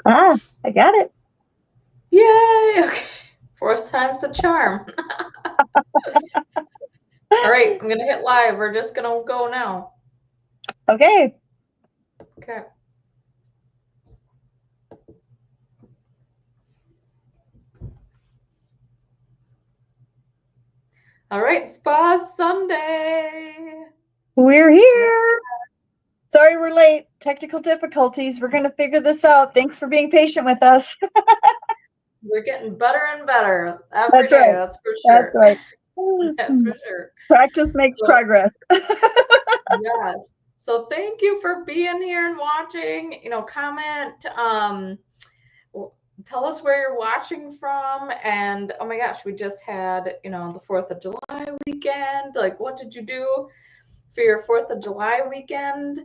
Ah, I got it. Yay! Okay. Fourth time's a charm. All right, I'm gonna hit live. We're just gonna go now. Okay. Okay. All right, Spa Sunday. We're Yes, here. Sorry we're late. Technical difficulties. We're going to figure this out. Thanks for being patient with us. we're getting better and better every That's day. right. That's for That's sure. right. That's for sure. Practice makes So progress. yes. So thank you for being here and watching. Comment. w- Tell us where you're watching from. And oh my gosh, we just had the 4th of July weekend. Like, what did you do for your 4th of July weekend?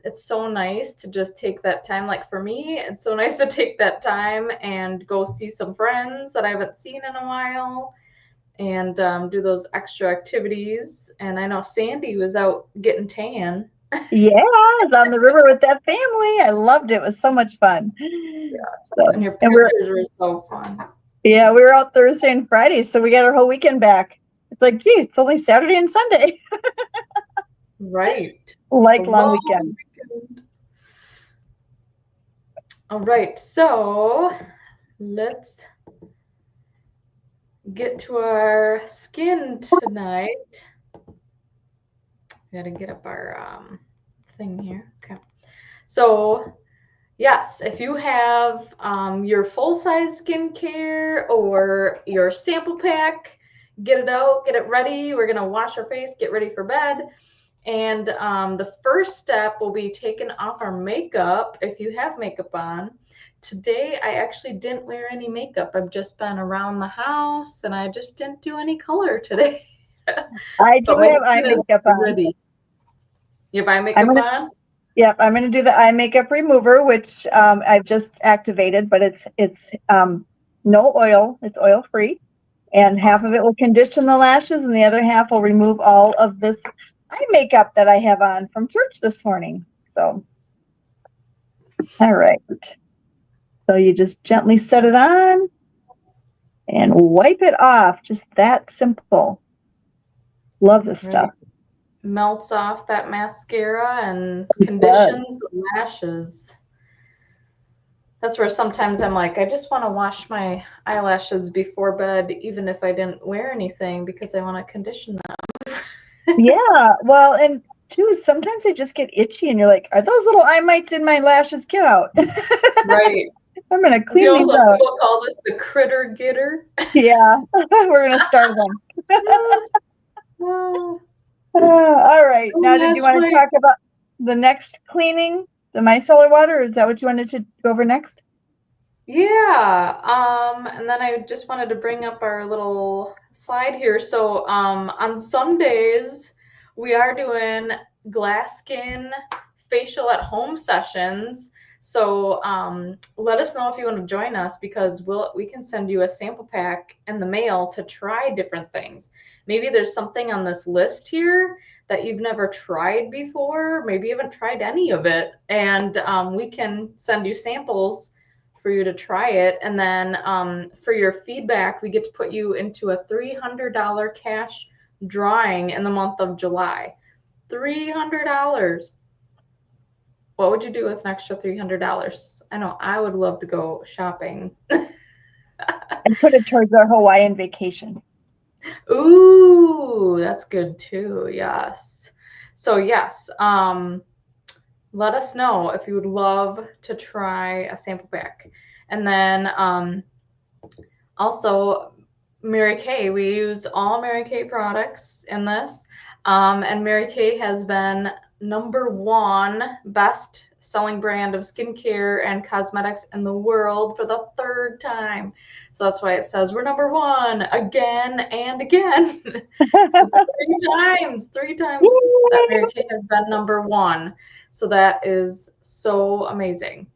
It's so nice to just take that time. Like for me, it's so nice to take that time and go see some friends that I haven't seen in a while and do those extra activities. And I know Sandy was out getting tan. Yeah, I was on the river with that family. I loved it. It was so much fun. And So, your and we're pictures were so fun. yeah, we were out Thursday and Friday, so we got our whole weekend back. It's like, gee, it's only Saturday and Sunday. Right. A Like long long weekend. weekend. All right. So let's get to our skin tonight. Gotta get up our thing here. Okay. So yes, if you have your full size skincare or your sample pack, get it out, get it ready. We're gonna wash our face, get ready for bed. And the first step will be taking off our makeup if you have makeup on. Today, I actually didn't wear any makeup. I've just been around the house and I just didn't do any color today. I do But my have eye skin is makeup on. ready. You have eye I'm makeup gonna on? Yep, I'm gonna do the eye makeup remover, which I've just activated, but it's no oil, it's oil free, and half of Awesome. it will condition the lashes, and the other half will remove all of this eye makeup that I have on from church this morning. So, all right, so you just gently set it on and wipe it off, just that simple. Love this stuff. Right. Melts off that mascara and It conditions does. the lashes. That's where sometimes I'm like, I just want to wash my eyelashes before bed, even if I didn't wear anything, because I want to condition them. Yeah, well, and too, sometimes they just get itchy, and you're like, "Are those little eye mites in my lashes? Get out! Right. I'm gonna You clean know, these some out." people call this the critter getter. Yeah, we're gonna start them. Oh, All right. Now, did you that's want to right. talk about the next cleaning, the micellar water? Or is that what you wanted to go over next? Yeah. And then I just wanted to bring up our little slide here. So, on some days we are doing glass skin facial at home sessions. So, let us know if you want to join us because we can send you a sample pack in the mail to try different things. Maybe there's something on this list here that you've never tried before. Maybe you haven't tried any of it, and we can send you samples for you to try it. And then for your feedback, we get to put you into a $300 cash drawing in the month of July. $300. What would you do with an extra $300? I know I would love to go shopping. And put it towards our Hawaiian vacation. Ooh, that's good too. Yes. So yes, let us know if you would love to try a sample pack. And then also, Mary Kay, we use all Mary Kay products in this. And Mary Kay has been number one best selling brand of skincare and cosmetics in the world for the third time. So that's why it says we're number one again and again. So three times that Mary Kay has been number one. So that is so amazing.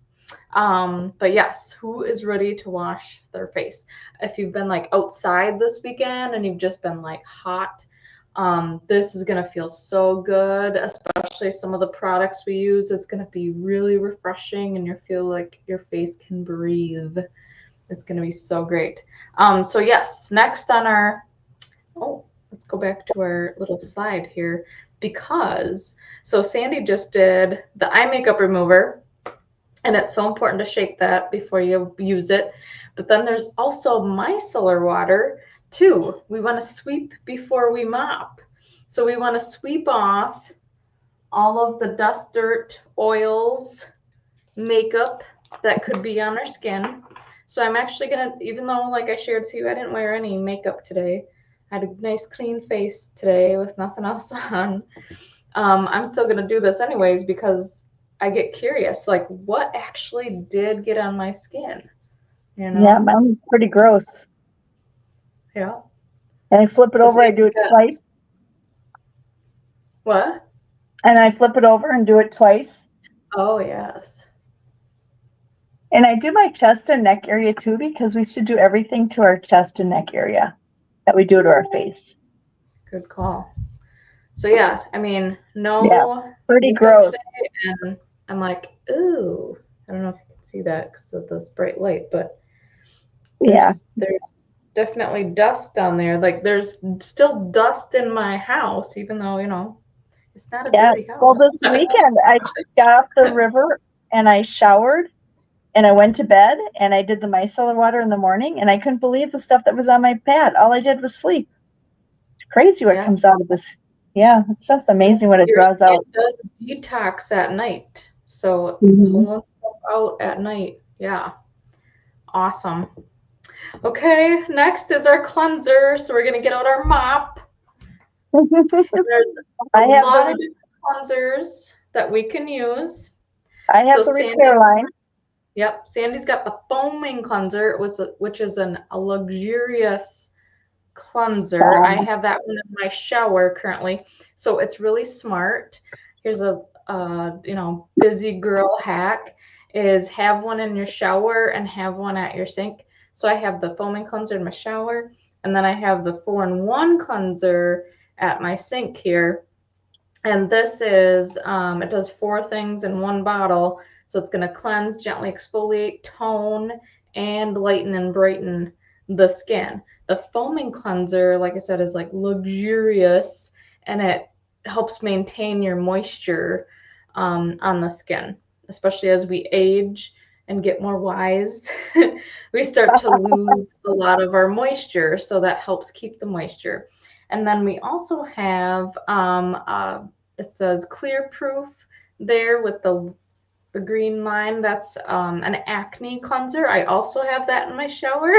But yes, who is ready to wash their face? If you've been like outside this weekend and you've just been like hot, This is going to feel so good, especially some of the products we use. It's going to be really refreshing and you feel like your face can breathe. It's going to be so great. So yes, next on our, let's go back to our little slide here so Sandy just did the eye makeup remover, and it's so important to shake that before you use it. But then there's also micellar water too. We want to sweep before we mop. So we want to sweep off all of the dust, dirt, oils, makeup that could be on our skin. So I'm actually going to, even though like I shared to you, I didn't wear any makeup today. I had a nice clean face today with nothing else on. I'm still going to do this anyways because I get curious, like what actually did get on my skin, you know? Yeah, mine's pretty gross. Yeah. And I flip it over, I do it twice. What? And I flip it over and do it twice. Oh, yes. And I do my chest and neck area too, because we should do everything to our chest and neck area that we do to our face. Good call. So yeah, I mean, no, pretty gross. and I'm like, ooh, I don't know if you can see that because of this bright light, but there's definitely dust down there. Like there's still dust in my house, even though, you know, it's not a dirty house. Well, this weekend I got off the river and I showered and I went to bed and I did the micellar water in the morning and I couldn't believe the stuff that was on my pad. All I did was sleep. It's crazy what comes out of this. Yeah, it's just amazing what it draws out. It does detox at night. So pulling stuff out at night. Yeah. Awesome. Okay, next is our cleanser. So we're gonna get out our mop. There's a lot of different cleansers that we can use. I have the repair line. Yep, Sandy's got the foaming cleanser, which is a luxurious cleanser. I have that one in my shower currently, so it's really smart. Here's a you know, busy girl hack is have one in your shower and have one at your sink. So I have the foaming cleanser in my shower, and then I have the 4-in-1 cleanser at my sink here. And this is it does 4 things in one bottle. So it's going to cleanse, gently exfoliate, tone, and lighten and brighten the skin. The foaming cleanser, like I said, is like luxurious, and it helps maintain your moisture on the skin, especially as we age and get more wise. We start to lose a lot of our moisture, so that helps keep the moisture. And then we also have it says clear proof there with the green line. That's an acne cleanser. I also have that in my shower.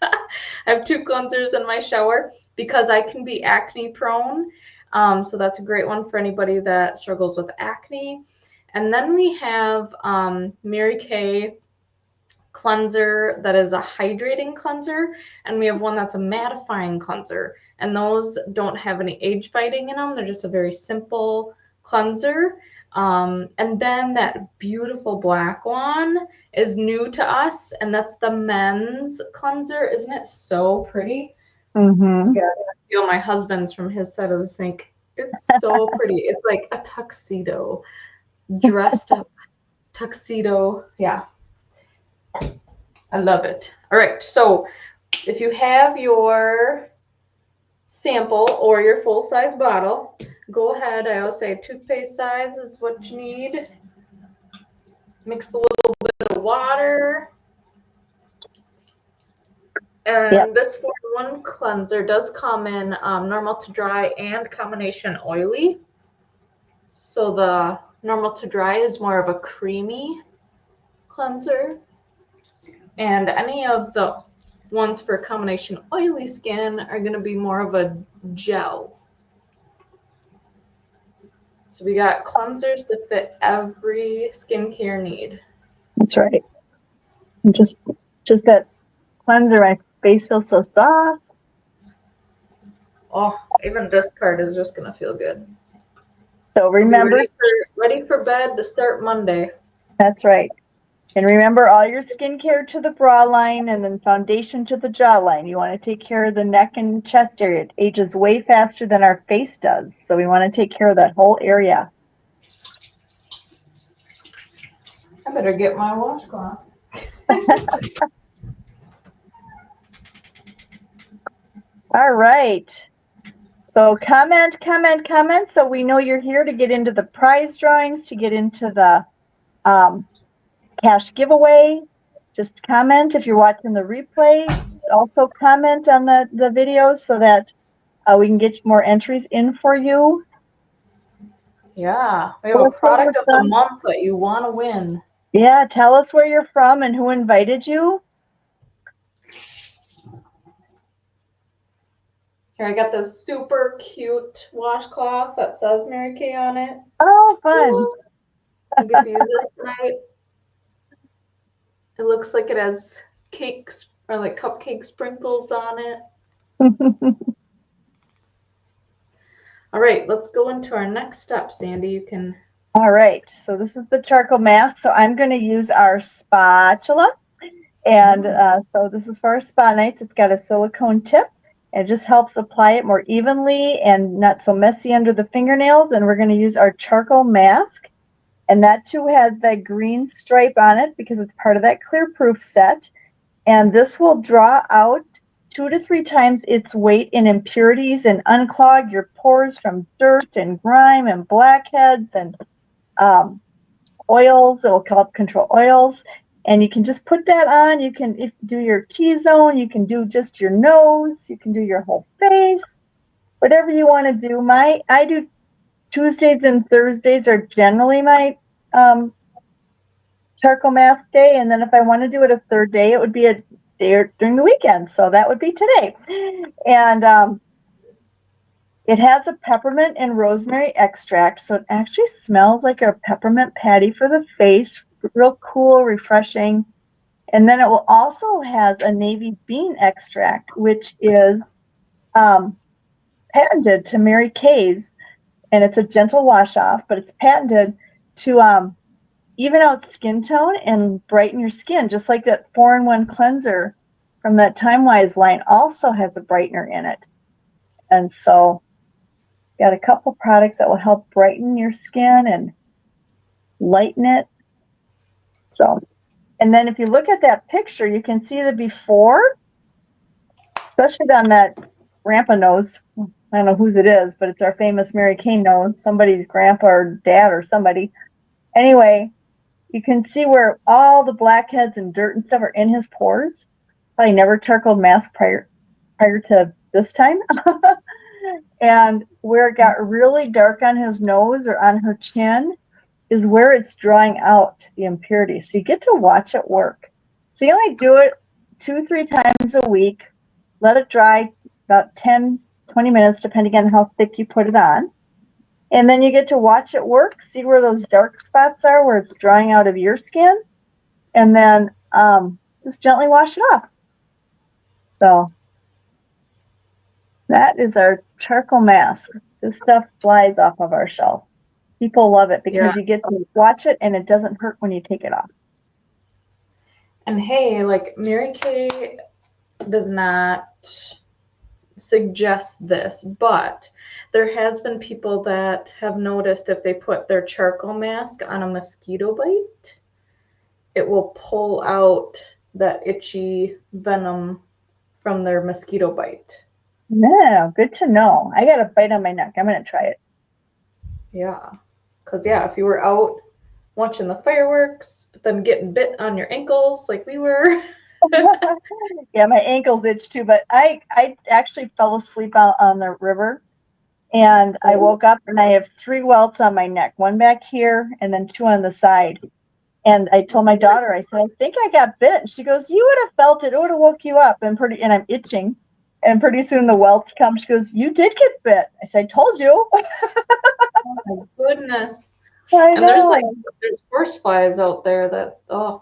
I have 2 cleansers in my shower because I can be acne prone. So that's a great one for anybody that struggles with acne. And then we have Mary Kay cleanser that is a hydrating cleanser, and we have one that's a mattifying cleanser, and those don't have any age fighting in them. They're just a very simple cleanser. And then that beautiful black one is new to us, and that's the men's cleanser. Isn't it so pretty? Yeah, I'm gonna steal my husband's from his side of the sink. It's so pretty. It's like a tuxedo, dressed up tuxedo. Yeah, I love it. All right, so if you have your sample or your full-size bottle, go ahead. I always say toothpaste size is what you need. Mix a little bit of water. And this 4-in-1 cleanser does come in normal to dry and combination oily. So the normal to dry is more of a creamy cleanser. And any of the ones for combination oily skin are going to be more of a gel. So we got cleansers to fit every skincare need. That's right. And just that cleanser, my face feels so soft. Oh, even this part is just going to feel good. So remember, ready for bed to start Monday. That's right. And remember, all your skincare to the bra line and then foundation to the jawline. You want to take care of the neck and chest area. It ages way faster than our face does. So we want to take care of that whole area. I better get my washcloth. All right. So comment. So we know you're here to get into the prize drawings, to get into the cash giveaway. Just comment if you're watching the replay. Also comment on the videos so that we can get more entries in for you. Yeah, we have a product of the month that you want to win. Yeah, tell us where you're from and who invited you. Here, I got this super cute washcloth that says Mary Kay on it. Oh, fun. I'm going to use this tonight. It looks like it has cakes or like cupcake sprinkles on it. All right, let's go into our next step, Sandy. You can. All right, so this is the charcoal mask. So I'm going to use our spatula. And so this is for our spa nights. It's got a silicone tip. It just helps apply it more evenly and not so messy under the fingernails. And we're going to use our charcoal mask. And that too has that green stripe on it because it's part of that clear proof set. And this will draw out 2 to 3 times its weight in impurities and unclog your pores from dirt and grime and blackheads and oils. It will help control oils. And you can just put that on. You can do your T-zone. You can do just your nose. You can do your whole face. Whatever you want to do. I do Tuesdays and Thursdays are generally my charcoal mask day. And then if I want to do it a third day, it would be a day during the weekend. So that would be today. And it has a peppermint and rosemary extract. So it actually smells like a peppermint patty for the face. Real cool, refreshing. And then it will also has a navy bean extract, which is patented to Mary Kay's, and it's a gentle wash off, but it's patented to even out skin tone and brighten your skin, just like that 4-in-1 cleanser from that TimeWise line also has a brightener in it. And so got a couple products that will help brighten your skin and lighten it. So, and then if you look at that picture, you can see the before, especially on that grandpa nose. I don't know whose it is, but it's our famous Mary Kay nose, somebody's grandpa or dad or somebody. Anyway, you can see where all the blackheads and dirt and stuff are in his pores. I never charcoal mask prior to this time. And where it got really dark on his nose or on her chin is where it's drawing out the impurity. So you get to watch it work. So you only do it 2-3 times a week. Let it dry about 10-20 minutes, depending on how thick you put it on. And then you get to watch it work, see where those dark spots are, where it's drying out of your skin. And then just gently wash it off. So that is our charcoal mask. This stuff flies off of our shelf. People love it because you get to watch it and it doesn't hurt when you take it off. And hey, like Mary Kay does not suggest this, but there has been people that have noticed if they put their charcoal mask on a mosquito bite, it will pull out that itchy venom from their mosquito bite. Yeah, good to know. I got a bite on my neck. I'm going to try it. Yeah. Because, yeah, if you were out watching the fireworks, but then getting bit on your ankles like we were. Yeah, my ankles itch too, but I actually fell asleep out on the river. And I woke up and I have 3 welts on my neck, 1 back here and then 2 on the side. And I told my daughter, I said, I think I got bit. And she goes, you would have felt it. It would have woke you up. And I'm itching. And pretty soon the welts come. She goes, you did get bit. I said, I told you. Oh my goodness. I know. There's horse flies out there that,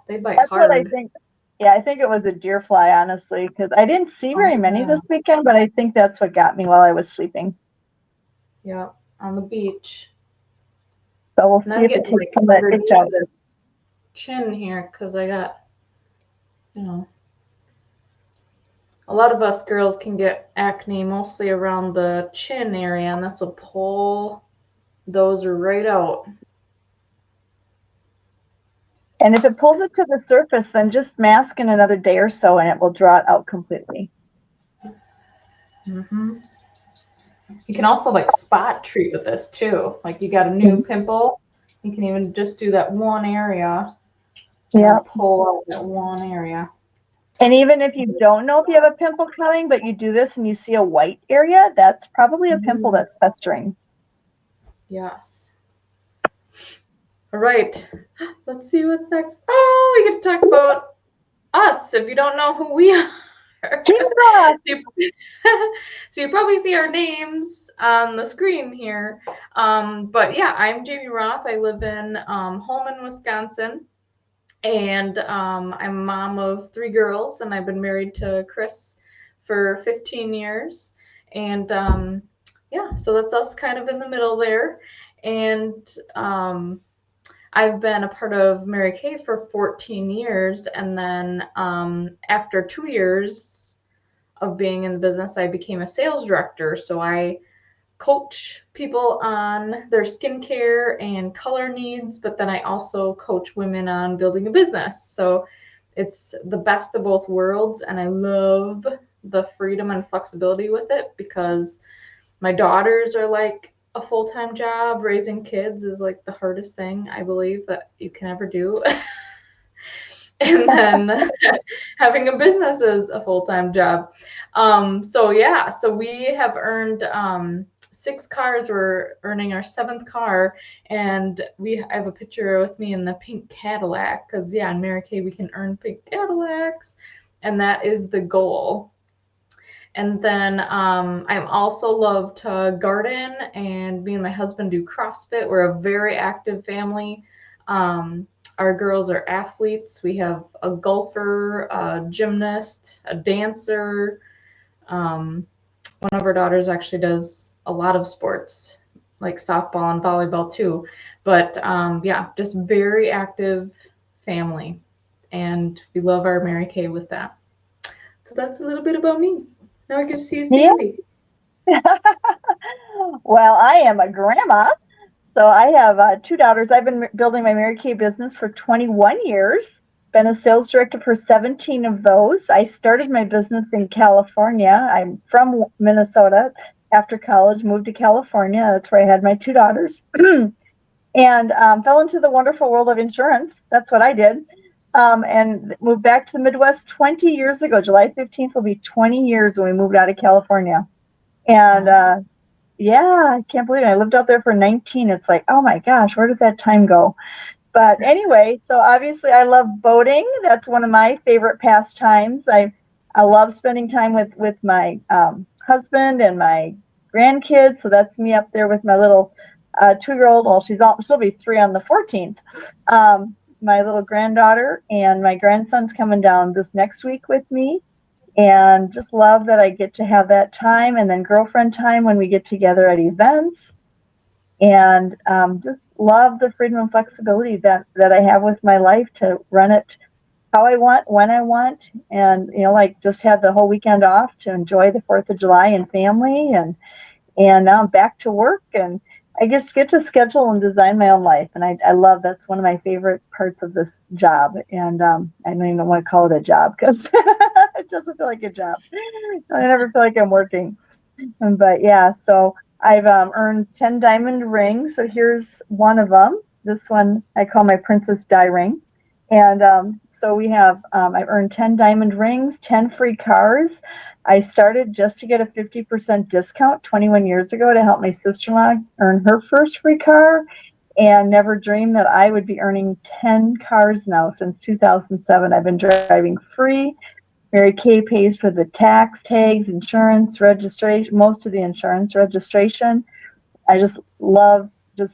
they bite That's hard. what I think. Yeah, I think it was a deer fly, honestly, because I didn't see very many this weekend, but I think that's what got me while I was sleeping. Yeah, on the beach. So we'll see if it takes some of that itch out. chin here because I got, you know, a lot of us girls can get acne mostly around the chin area, and this will pull those right out. And if it pulls it to the surface, then just mask in another day or so and it will draw it out completely. Mm-hmm. You can also like spot treat with this too. Like you got a new pimple, you can even just do that one area. Yeah. Pull out that one area. And even if you don't know if you have a pimple coming, but you do this and you see a white area, that's probably a pimple that's festering. Yes. All right. Let's see what's next. Oh, we get to talk about us if you don't know who we are. So you probably see our names on the screen here. But yeah, I'm Jamie Roth. I live in Holman, Wisconsin. And I'm a mom of 3 girls, and I've been married to Chris for 15 years. And yeah, so that's us kind of in the middle there. And I've been a part of Mary Kay for 14 years. And then after 2 years of being in the business, I became a sales director. So I coach people on their skincare and color needs, but then I also coach women on building a business. So it's the best of both worlds, and I love the freedom and flexibility with it because my daughters are like a full-time job. Raising kids is like the hardest thing I believe that you can ever do. And then having a business is a full-time job. So yeah, so we have earned 6 cars. We're earning our 7th car, and I have a picture with me in the pink Cadillac because yeah, in Mary Kay we can earn pink Cadillacs, and that is the goal. And then I also love to garden, and me and my husband do CrossFit. We're a very active family. Our girls are athletes. We have a golfer, a gymnast, a dancer. One of our daughters actually does a lot of sports, like softball and volleyball too. But yeah, just very active family. And we love our Mary Kay with that. So that's a little bit about me. Now I get to see Sandy. Yeah. Well, I am a grandma. So I have 2 daughters. I've been building my Mary Kay business for 21 years. Been a sales director for 17 of those. I started my business in California. I'm from Minnesota. After college, moved to California. That's where I had my 2 daughters. And fell into the wonderful world of insurance. That's what I did. And moved back to the Midwest 20 years ago. July 15th will be 20 years when we moved out of California. And yeah, I can't believe it. I lived out there for 19. It's like, oh my gosh, where does that time go? But anyway, so obviously I love boating. That's one of my favorite pastimes. I love spending time with my husband and my grandkids. So that's me up there with my little 2-year-old. Well, she'll be 3 on the 14th. My little granddaughter and my grandson's coming down this next week with me. And just love that I get to have that time, and then girlfriend time when we get together at events. And just love the freedom and flexibility that I have with my life to run it how I want, when I want, and like just have the whole weekend off to enjoy the 4th of July and family, and now I'm back to work, and I just get to schedule and design my own life. And I love, that's one of my favorite parts of this job. And I don't even want to call it a job because it doesn't feel like a job. I never feel like I'm working. But yeah, so I've earned 10 diamond rings. So here's one of them. This one I call my Princess Die ring. And so we have, I've earned 10 diamond rings, 10 free cars. I started just to get a 50% discount 21 years ago to help my sister-in-law earn her first free car, and never dreamed that I would be earning 10 cars now. Since 2007, I've been driving free. Mary Kay pays for the tax, tags, insurance, registration, most of the insurance, registration. I just love we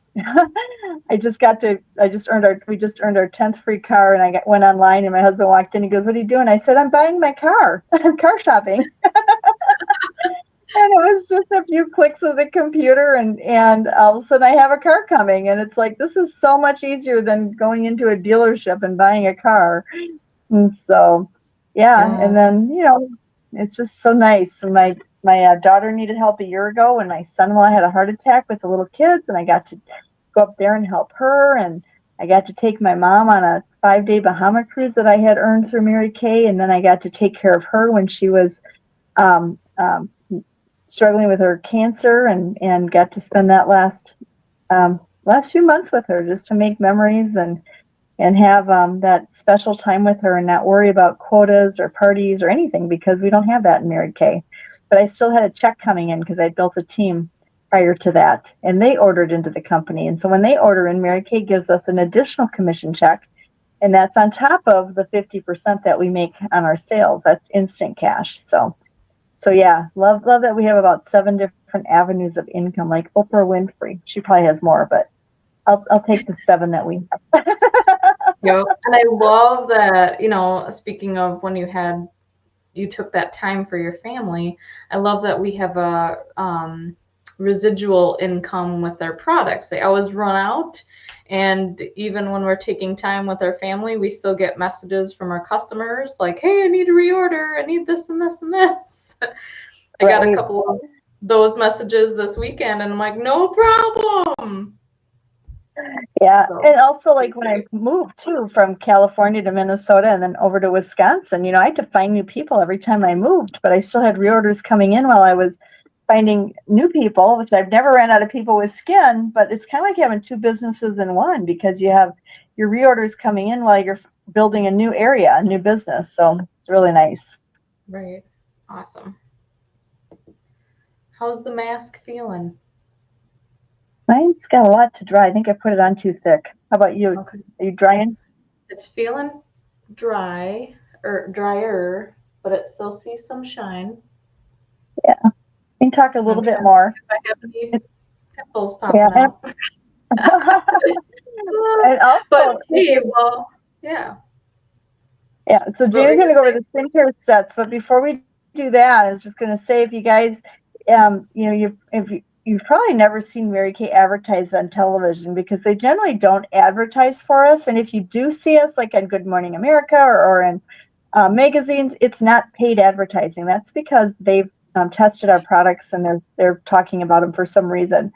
just earned our 10th free car, and went online, and my husband walked in. He goes, "What are you doing?" I said, "I'm buying my car. I'm car shopping." And it It's just a few clicks of the computer and all of a sudden I have a car coming and it's like, this is so much easier than going into a dealership and buying a car. And so, yeah. Yeah. And then, it's just so nice. And my daughter needed help a year ago and my son-in-law had a heart attack with the little kids and I got to go up there and help her. And I got to take my mom on a 5-day Bahama cruise that I had earned through Mary Kay. And then I got to take care of her when she was, um, um, struggling with her cancer and got to spend that last few months with her just to make memories and have that special time with her and not worry about quotas or parties or anything because we don't have that in Mary Kay. But I still had a check coming in because I built a team prior to that and they ordered into the company. And so when they order in, Mary Kay gives us an additional commission check and that's on top of the 50% that we make on our sales. That's instant cash. So yeah, love that we have about 7 different avenues of income, like Oprah Winfrey. She probably has more, but I'll take the 7 that we have. Yep. And I love that, speaking of when you took that time for your family, I love that we have a residual income with our products. They always run out. And even when we're taking time with our family, we still get messages from our customers like, hey, I need to reorder. I need this and this and this. I got a couple of those messages this weekend and I'm like, no problem. Yeah. And also like when I moved too from California to Minnesota and then over to Wisconsin, I had to find new people every time I moved, but I still had reorders coming in while I was finding new people, which I've never ran out of people with skin, but it's kind of like having 2 businesses in one because you have your reorders coming in while you're building a new area, a new business. So it's really nice. Right. Awesome. How's the mask feeling? Mine's got a lot to dry. I think I put it on too thick. How about you? Okay. Are you drying? It's feeling dry or drier, but it still sees some shine. Yeah. You can talk a little bit more. If I have any pimples popping out. And also, but hey, well, yeah. Yeah, so Jamie's going to go over the skincare sets, but before we do that, I was just going to say if you guys, you've probably never seen Mary Kay advertised on television because they generally don't advertise for us. And if you do see us, like on Good Morning America or in magazines, it's not paid advertising. That's because they've tested our products and they're talking about them for some reason.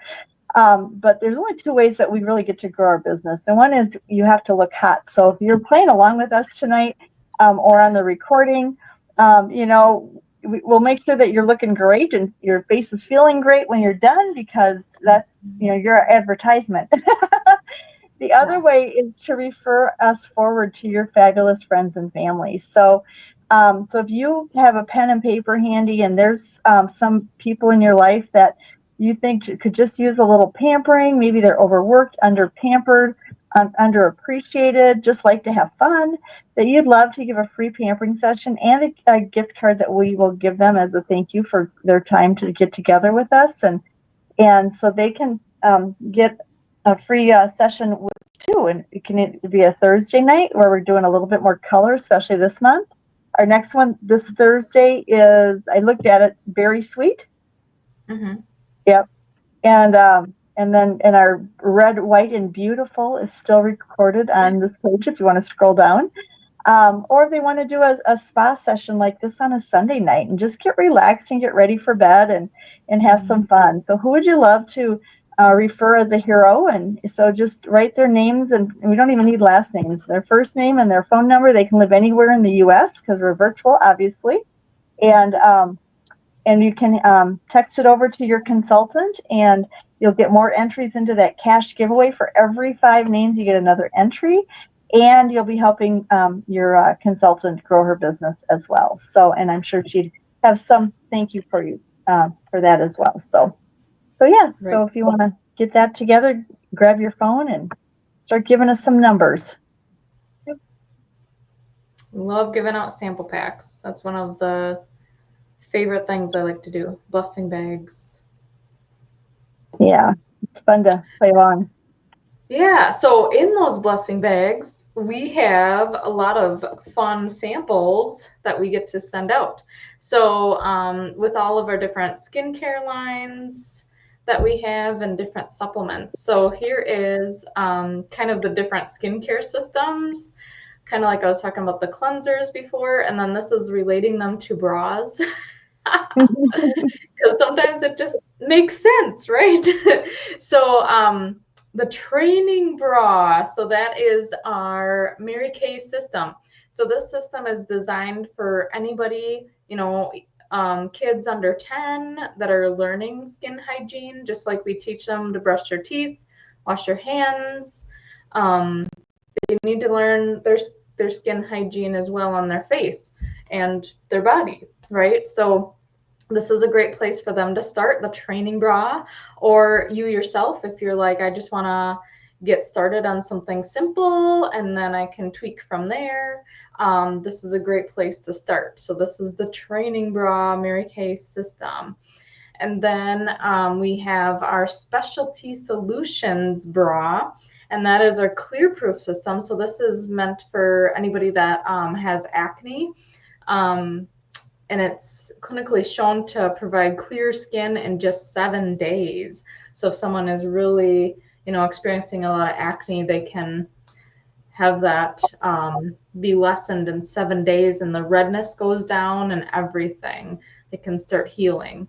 But there's only 2 ways that we really get to grow our business. And one is you have to look hot. So if you're playing along with us tonight or on the recording, we'll make sure that you're looking great and your face is feeling great when you're done because that's, your advertisement. The other way is to refer us forward to your fabulous friends and family. So if you have a pen and paper handy and there's some people in your life that you think could just use a little pampering, maybe they're overworked, underpampered, underappreciated, just like to have fun, that you'd love to give a free pampering session and a gift card that we will give them as a thank you for their time to get together with us. And so they can get a free session too. And it can be a Thursday night where we're doing a little bit more color, especially this month. Our next one this Thursday is, I looked at it, Berry Sweet. Mm-hmm. Yep. And our Red, White, and Beautiful is still recorded on this page if you want to scroll down. Or if they want to do a spa session like this on a Sunday night and just get relaxed and get ready for bed and have some fun. So who would you love to refer as a hero? And so just write their names, and we don't even need last names, their first name and their phone number. They can live anywhere in the U.S. because we're virtual, obviously. And you can text it over to your consultant, and you'll get more entries into that cash giveaway. For every 5 names, you get another entry, and you'll be helping your consultant grow her business as well. So, and I'm sure she'd have some thank you for you for that as well. So yeah. Right. So if you want to get that together, grab your phone and start giving us some numbers. Love giving out sample packs. That's one of the favorite things I like to do. Blessing bags. Yeah, it's fun to play along. Yeah, so in those blessing bags, we have a lot of fun samples that we get to send out. So, with all of our different skincare lines that we have and different supplements. So, here is kind of the different skincare systems, kind of like I was talking about the cleansers before, and then this is relating them to bras. Because sometimes it just makes sense, right? So, the training bra, so that is our Mary Kay system. So this system is designed for anybody, kids under 10 that are learning skin hygiene, just like we teach them to brush their teeth, wash your hands. They need to learn their skin hygiene as well on their face and their body, right? So this is a great place for them to start the training bra, or you yourself, if you're like, I just want to get started on something simple and then I can tweak from there. This is a great place to start. So this is the training bra Mary Kay system. And then we have our specialty solutions bra, and that is our clear proof system. So this is meant for anybody that has acne. And it's clinically shown to provide clear skin in just 7 days. So if someone is really, experiencing a lot of acne, they can have that be lessened in 7 days, and the redness goes down and everything. It can start healing.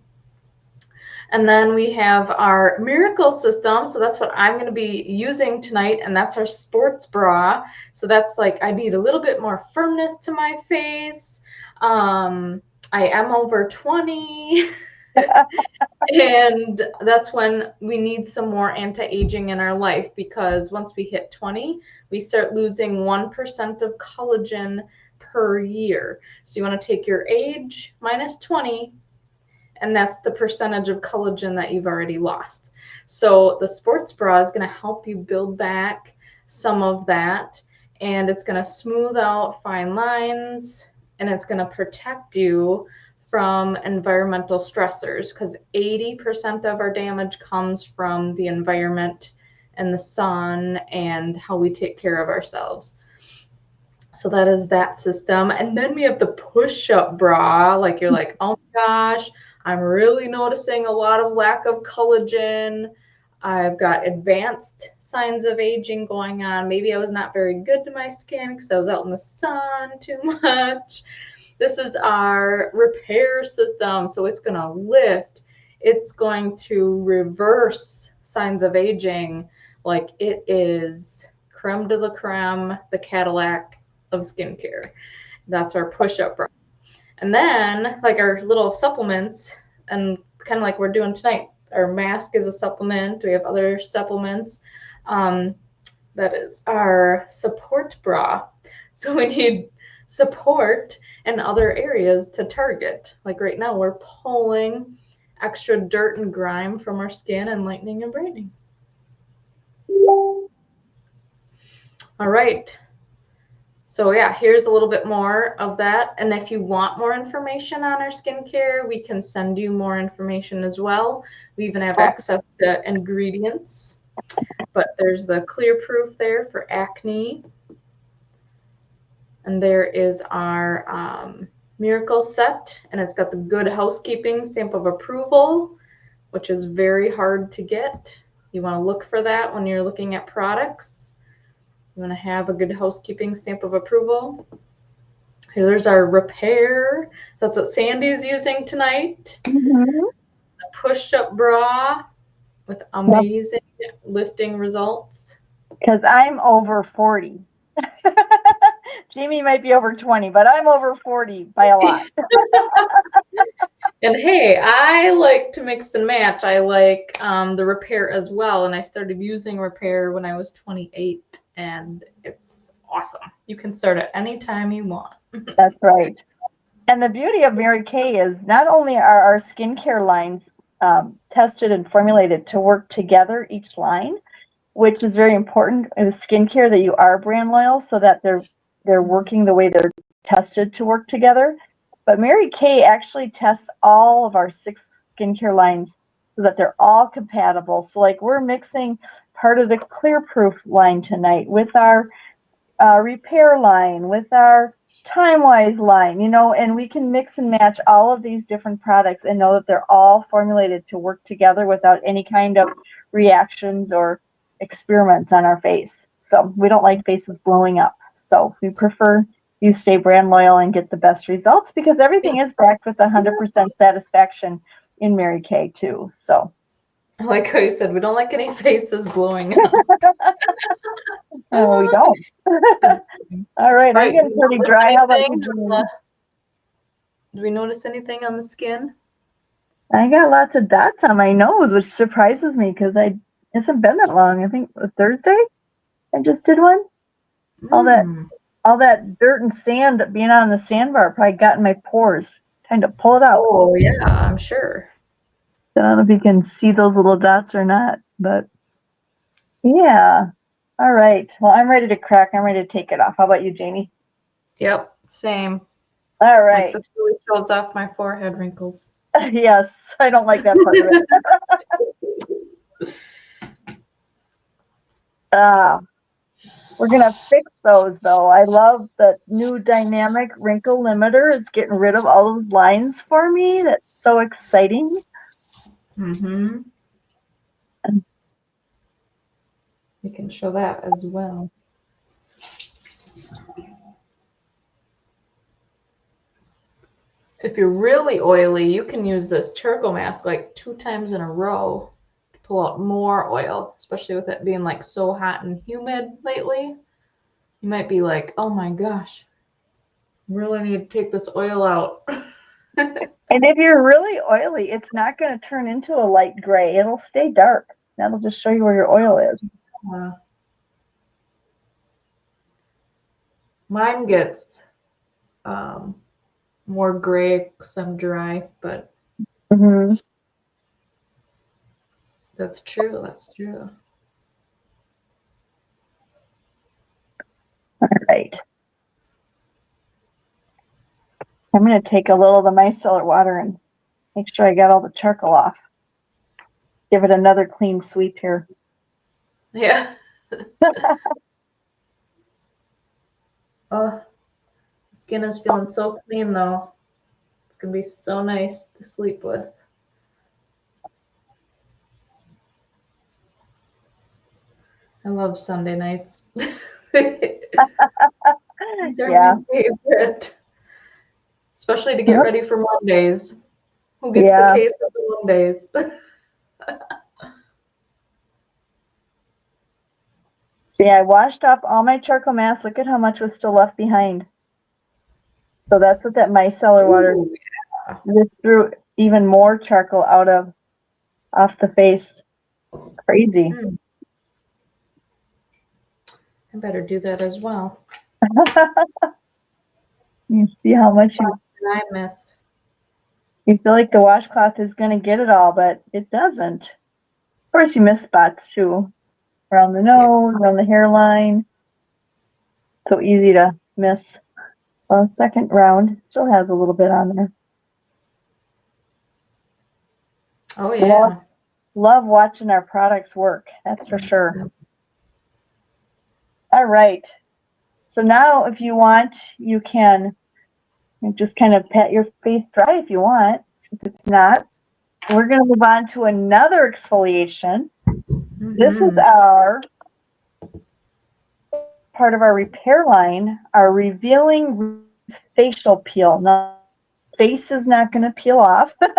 And then we have our Miracle system. So that's what I'm going to be using tonight. And that's our sports bra. So that's like, I need a little bit more firmness to my face. I am over 20. And that's when we need some more anti-aging in our life, because once we hit 20, we start losing 1% of collagen per year. So you want to take your age minus 20, and that's the percentage of collagen that you've already lost. So the sports bra is going to help you build back some of that, and it's going to smooth out fine lines, and it's going to protect you from environmental stressors, because 80% of our damage comes from the environment and the sun and how we take care of ourselves. So that is that system. And then we have the push-up bra. Like, you're like, oh my gosh, I'm really noticing a lot of lack of collagen. I've got advanced signs of aging going on. Maybe I was not very good to my skin because I was out in the sun too much. This is our repair system. So it's going to lift. It's going to reverse signs of aging. Like, it is creme de la creme, the Cadillac of skincare. That's our push-up bra. And then, like, our little supplements, and kind of like we're doing tonight, our mask is a supplement. We have other supplements. That is our support bra. So we need support in other areas to target. Like right now, we're pulling extra dirt and grime from our skin and lightening and brightening. All right. So yeah, here's a little bit more of that. And if you want more information on our skincare, we can send you more information as well. We even have access to ingredients. But there's the clear proof there for acne. And there is our Miracle set, and it's got the Good Housekeeping stamp of approval, which is very hard to get. You want to look for that when you're looking at products. You want to have a Good Housekeeping stamp of approval. Here's our repair. That's what Sandy's using tonight. Mm-hmm. A push-up bra with amazing lifting results. Because I'm over 40. Jamie might be over 20, but I'm over 40 by a lot. And hey, I like to mix and match. I like the repair as well. And I started using repair when I was 28, and it's awesome. You can start at any time you want. That's right. And the beauty of Mary Kay is not only are our skincare lines tested and formulated to work together, each line, which is very important in skincare, that you are brand loyal so that they're working the way they're tested to work together. But Mary Kay actually tests all of our 6 skincare lines so that they're all compatible. So like we're mixing part of the Clearproof line tonight, with our repair line, with our TimeWise line, and we can mix and match all of these different products and know that they're all formulated to work together without any kind of reactions or experiments on our face. So we don't like faces blowing up. So we prefer you stay brand loyal and get the best results, because everything is backed with 100% satisfaction in Mary Kay too. So Like how you said, we don't like any faces blowing up. no, we don't. All right, I'm getting pretty dry. How about you, Jean? Did we notice anything on the skin? I got lots of dots on my nose, which surprises me because I hasn't been that long. I think Thursday I just did one. All that dirt and sand being on the sandbar probably got in my pores. Time to pull it out. Oh yeah, I'm sure. I don't know if you can see those little dots or not, but yeah. All right. Well, I'm ready to crack. I'm ready to take it off. How about you, Jamie? Yep, same. All right. Like this really shows off my forehead wrinkles. Yes, I don't like that part of it. We're gonna fix those though. I love the new dynamic wrinkle limiter. It's getting rid of all those lines for me. That's so exciting. Mm-hmm. We can show that as well. If you're really oily, you can use this charcoal mask like 2 times in a row to pull out more oil, especially with it being like so hot and humid lately. You might be like, oh my gosh, I really need to take this oil out. And if you're really oily, it's not going to turn into a light gray. It'll stay dark. That'll just show you where your oil is. Mine gets more gray because I'm dry, but that's true. That's true. All right. I'm going to take a little of the micellar water and make sure I got all the charcoal off. Give it another clean sweep here. Yeah. Oh, the skin is feeling so clean though. It's gonna be so nice to sleep with. I love Sunday nights. They're Yeah. my favorite. Especially to get ready for Mondays. Who gets Yeah. a taste of the Mondays? See, I washed up all my charcoal mask. Look at how much was still left behind. So that's what that micellar water just threw even more charcoal off the face. Crazy. I better do that as well. You see how much I miss. you feel like the washcloth is going to get it all, but it doesn't. Of course, you miss spots too. Around the nose, around the hairline. So easy to miss. Well, second round still has a little bit on there. Oh yeah. Love watching our products work. That's for sure. All right. So now if you want, you can just kind of pat your face dry if you want. If it's not, we're going to move on to another exfoliation. This is our part of our repair line, our Revealing Facial Peel. Now, face is not going to peel off, but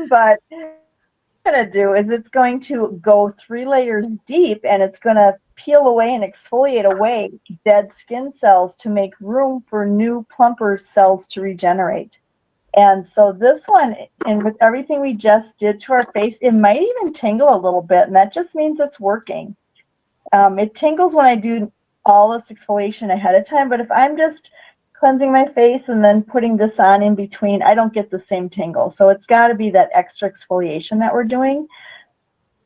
what it's going to do is it's going to go 3 layers deep, and it's going to peel away and exfoliate away dead skin cells to make room for new plumper cells to regenerate. And so this one, and with everything we just did to our face, it might even tingle a little bit, and that just means it's working. It tingles when I do all this exfoliation ahead of time, but if I'm just cleansing my face and then putting this on in between, I don't get the same tingle. So it's got to be that extra exfoliation that we're doing.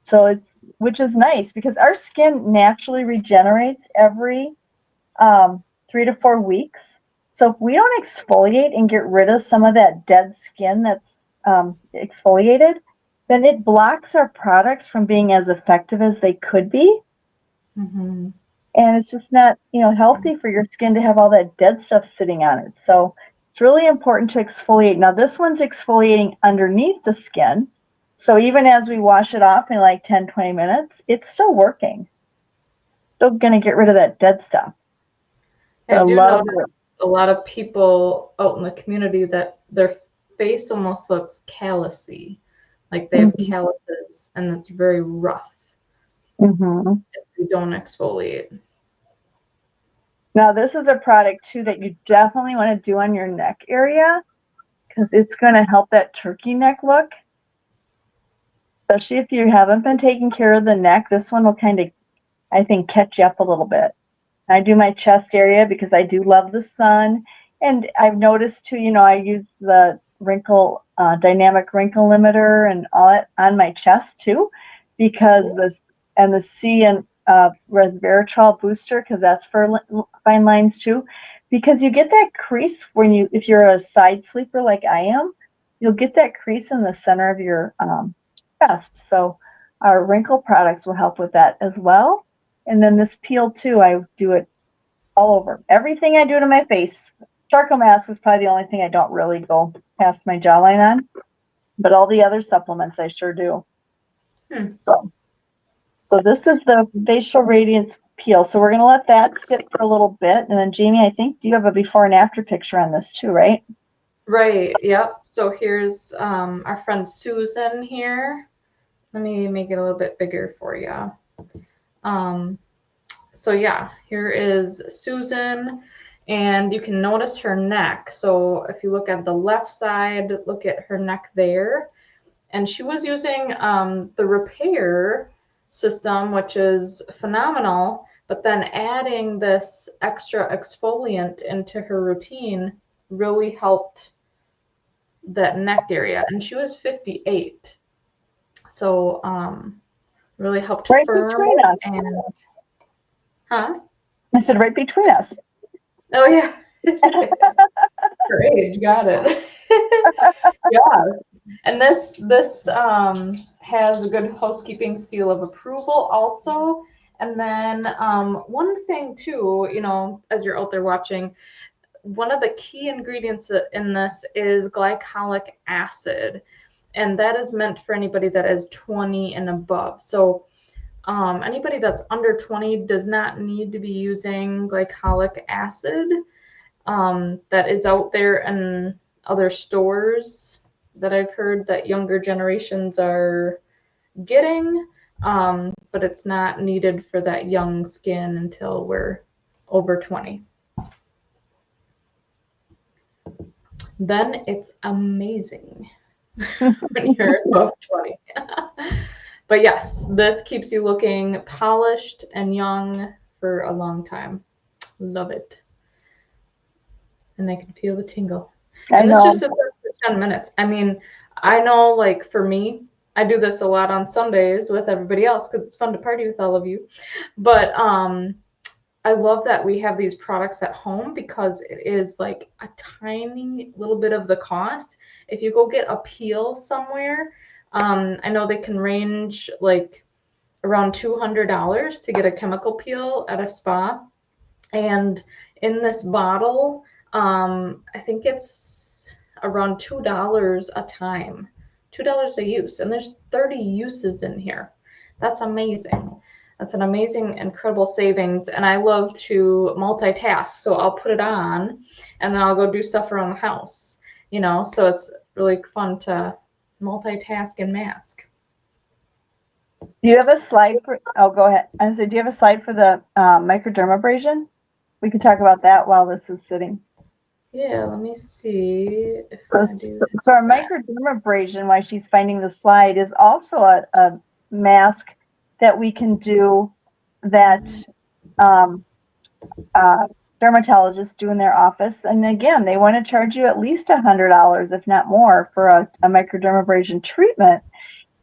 So which is nice because our skin naturally regenerates every 3 to 4 weeks. So if we don't exfoliate and get rid of some of that dead skin that's exfoliated, then it blocks our products from being as effective as they could be. Mm-hmm. And it's just not, healthy for your skin to have all that dead stuff sitting on it. So it's really important to exfoliate. Now, this one's exfoliating underneath the skin. So even as we wash it off in like 10, 20 minutes, it's still working. Still going to get rid of that dead stuff. I do notice a lot of people out in the community that their face almost looks callousy, like they have calluses, and it's very rough if you don't exfoliate. Now, this is a product, too, that you definitely want to do on your neck area because it's going to help that turkey neck look. Especially if you haven't been taking care of the neck, this one will kind of, I think, catch you up a little bit. I do my chest area because I do love the sun. And I've noticed, too, I use the dynamic wrinkle limiter and all that on my chest, too, because the C and resveratrol booster, because that's for fine lines too, because you get that crease if you're a side sleeper like I am, you'll get that crease in the center of your chest. So our wrinkle products will help with that as well. And then this peel too, I do it all over. Everything I do to my face. Charcoal mask is probably the only thing I don't really go past my jawline on, but all the other supplements I sure do. So this is the Facial Radiance Peel. So we're going to let that sit for a little bit. And then, Jamie, I think you have a before and after picture on this too, right? Right. Yep. So here's our friend Susan here. Let me make it a little bit bigger for you. So yeah, here is Susan. And you can notice her neck. So if you look at the left side, look at her neck there. And she was using the Repair system, which is phenomenal, but then adding this extra exfoliant into her routine really helped that neck area. And she was 58. So really helped right firm between us. And huh? I said right between us. Oh yeah. Her age, got it. Yeah. And this has a good housekeeping seal of approval also. And then one thing too, as you're out there watching, one of the key ingredients in this is glycolic acid. And that is meant for anybody that is 20 and above. So anybody that's under 20 does not need to be using glycolic acid. That is out there in other stores that I've heard that younger generations are getting, but it's not needed for that young skin until we're over 20. Then it's amazing when you're above 20. But yes, this keeps you looking polished and young for a long time. Love it. And I can feel the tingle. And this just sits there for 10 minutes. I mean, I know, like, for me, I do this a lot on Sundays with everybody else because it's fun to party with all of you. But I love that we have these products at home because it is like a tiny little bit of the cost. If you go get a peel somewhere, I know they can range like around $200 to get a chemical peel at a spa. And in this bottle, I think it's around $2 a time, $2 a use. And there's 30 uses in here. That's amazing. That's an amazing, incredible savings. And I love to multitask. So I'll put it on and then I'll go do stuff around the house, so it's really fun to multitask and mask. Do you have a slide go ahead. I said, do you have a slide for the microdermabrasion? We can talk about that while this is sitting. Yeah, let me see. So our microdermabrasion, while she's finding the slide, is also a mask that we can do that dermatologists do in their office. And again, they want to charge you at least $100, if not more, for a microdermabrasion treatment.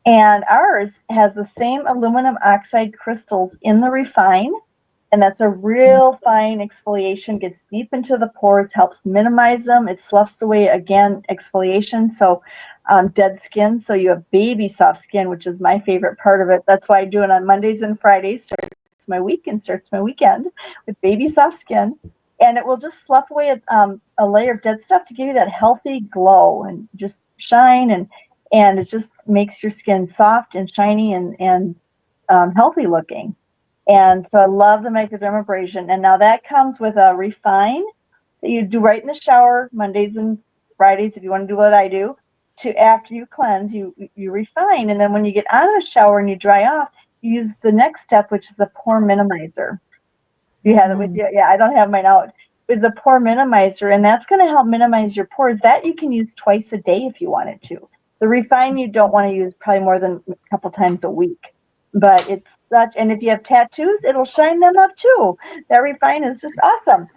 And ours has the same aluminum oxide crystals in the Refine. And that's a real fine exfoliation, gets deep into the pores, helps minimize them. It sloughs away, again, exfoliation. So dead skin. So you have baby soft skin, which is my favorite part of it. That's why I do it on Mondays and Fridays. Starts my week and starts my weekend with baby soft skin. And it will just slough away a layer of dead stuff to give you that healthy glow and just shine. And it just makes your skin soft and shiny and healthy looking. And so I love the microdermabrasion. And now that comes with a refine that you do right in the shower Mondays and Fridays if you want to do what I do. To after you cleanse, you refine, and then when you get out of the shower and you dry off, you use the next step, which is a pore minimizer. You have it with you? Yeah, I don't have mine out. Is the pore minimizer, and that's going to help minimize your pores. That you can use twice a day if you wanted to. The refine you don't want to use probably more than a couple times a week. But it's such, and if you have tattoos, it'll shine them up too. That refine is just awesome.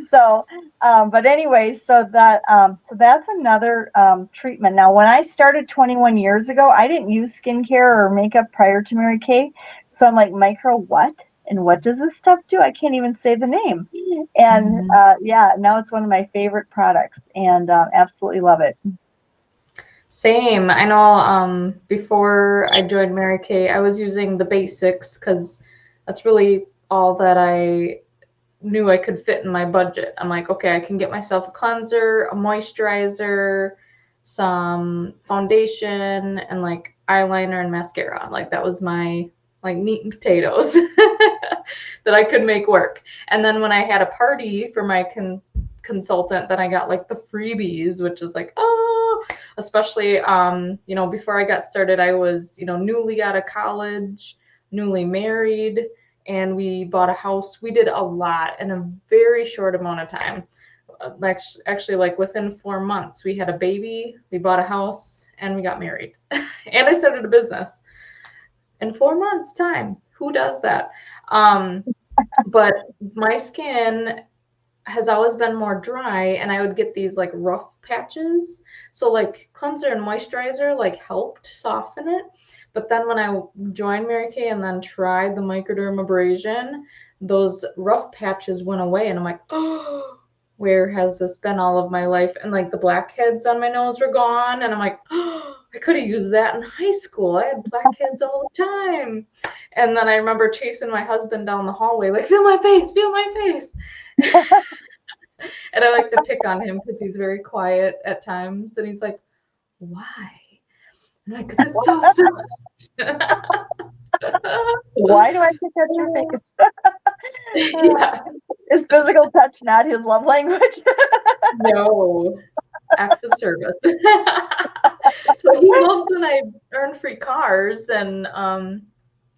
So, but anyway, so that's another treatment. Now, when I started 21 years ago, I didn't use skincare or makeup prior to Mary Kay. So I'm like, micro what? And what does this stuff do? I can't even say the name. And yeah, now it's one of my favorite products, and absolutely love it. Same. I know before I joined Mary Kay, I was using the basics because that's really all that I knew I could fit in my budget. I'm like, okay, I can get myself a cleanser, a moisturizer, some foundation, and like eyeliner and mascara. Like that was my like meat and potatoes that I could make work. And then when I had a party for my consultant, then I got like the freebies, which is like, oh, especially you know, before I got started, I was, you know, newly out of college, newly married, and we bought a house. We did a lot in a very short amount of time. Actually, like within 4 months, we had a baby, we bought a house, and we got married. And I started a business in 4 months' time. Who does that? But my skin has always been more dry, and I would get these like rough patches. So like cleanser and moisturizer like helped soften it. But then when I joined Mary Kay and then tried the microdermabrasion, those rough patches went away, and I'm like, oh, where has this been all of my life? And like the blackheads on my nose were gone, and I'm like, oh, I could have used that in high school. I had blackheads all the time. And then I remember chasing my husband down the hallway, like, feel my face, feel my face. And I like to pick on him because he's very quiet at times. And he's like, why? I'm like, because it's so simple. Why do I pick at your face? Yeah. Is physical touch not his love language? No. Acts of service. So he loves when I earn free cars and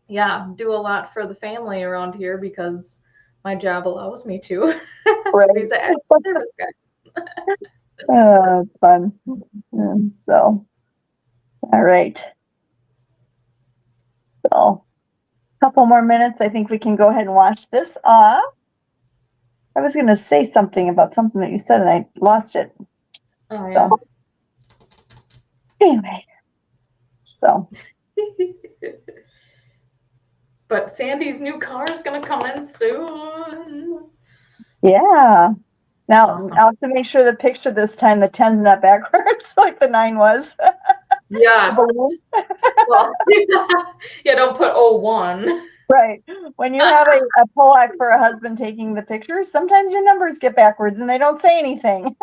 yeah, do a lot for the family around here because my job allows me to. Right. He's an acts of service guy. It's fun. So, all right. So, a couple more minutes. I think we can go ahead and wash this off. I was going to say something about something that you said and I lost it. Oh, So, yeah. anyway. So. But Sandy's new car is going to come in soon. Yeah. Now, Awesome. I'll have to make sure the picture this time, the 10's not backwards like the 9 was. Yeah. Well, yeah, don't put 01. Right. When you have a Polak for a husband taking the pictures, sometimes your numbers get backwards and they don't say anything.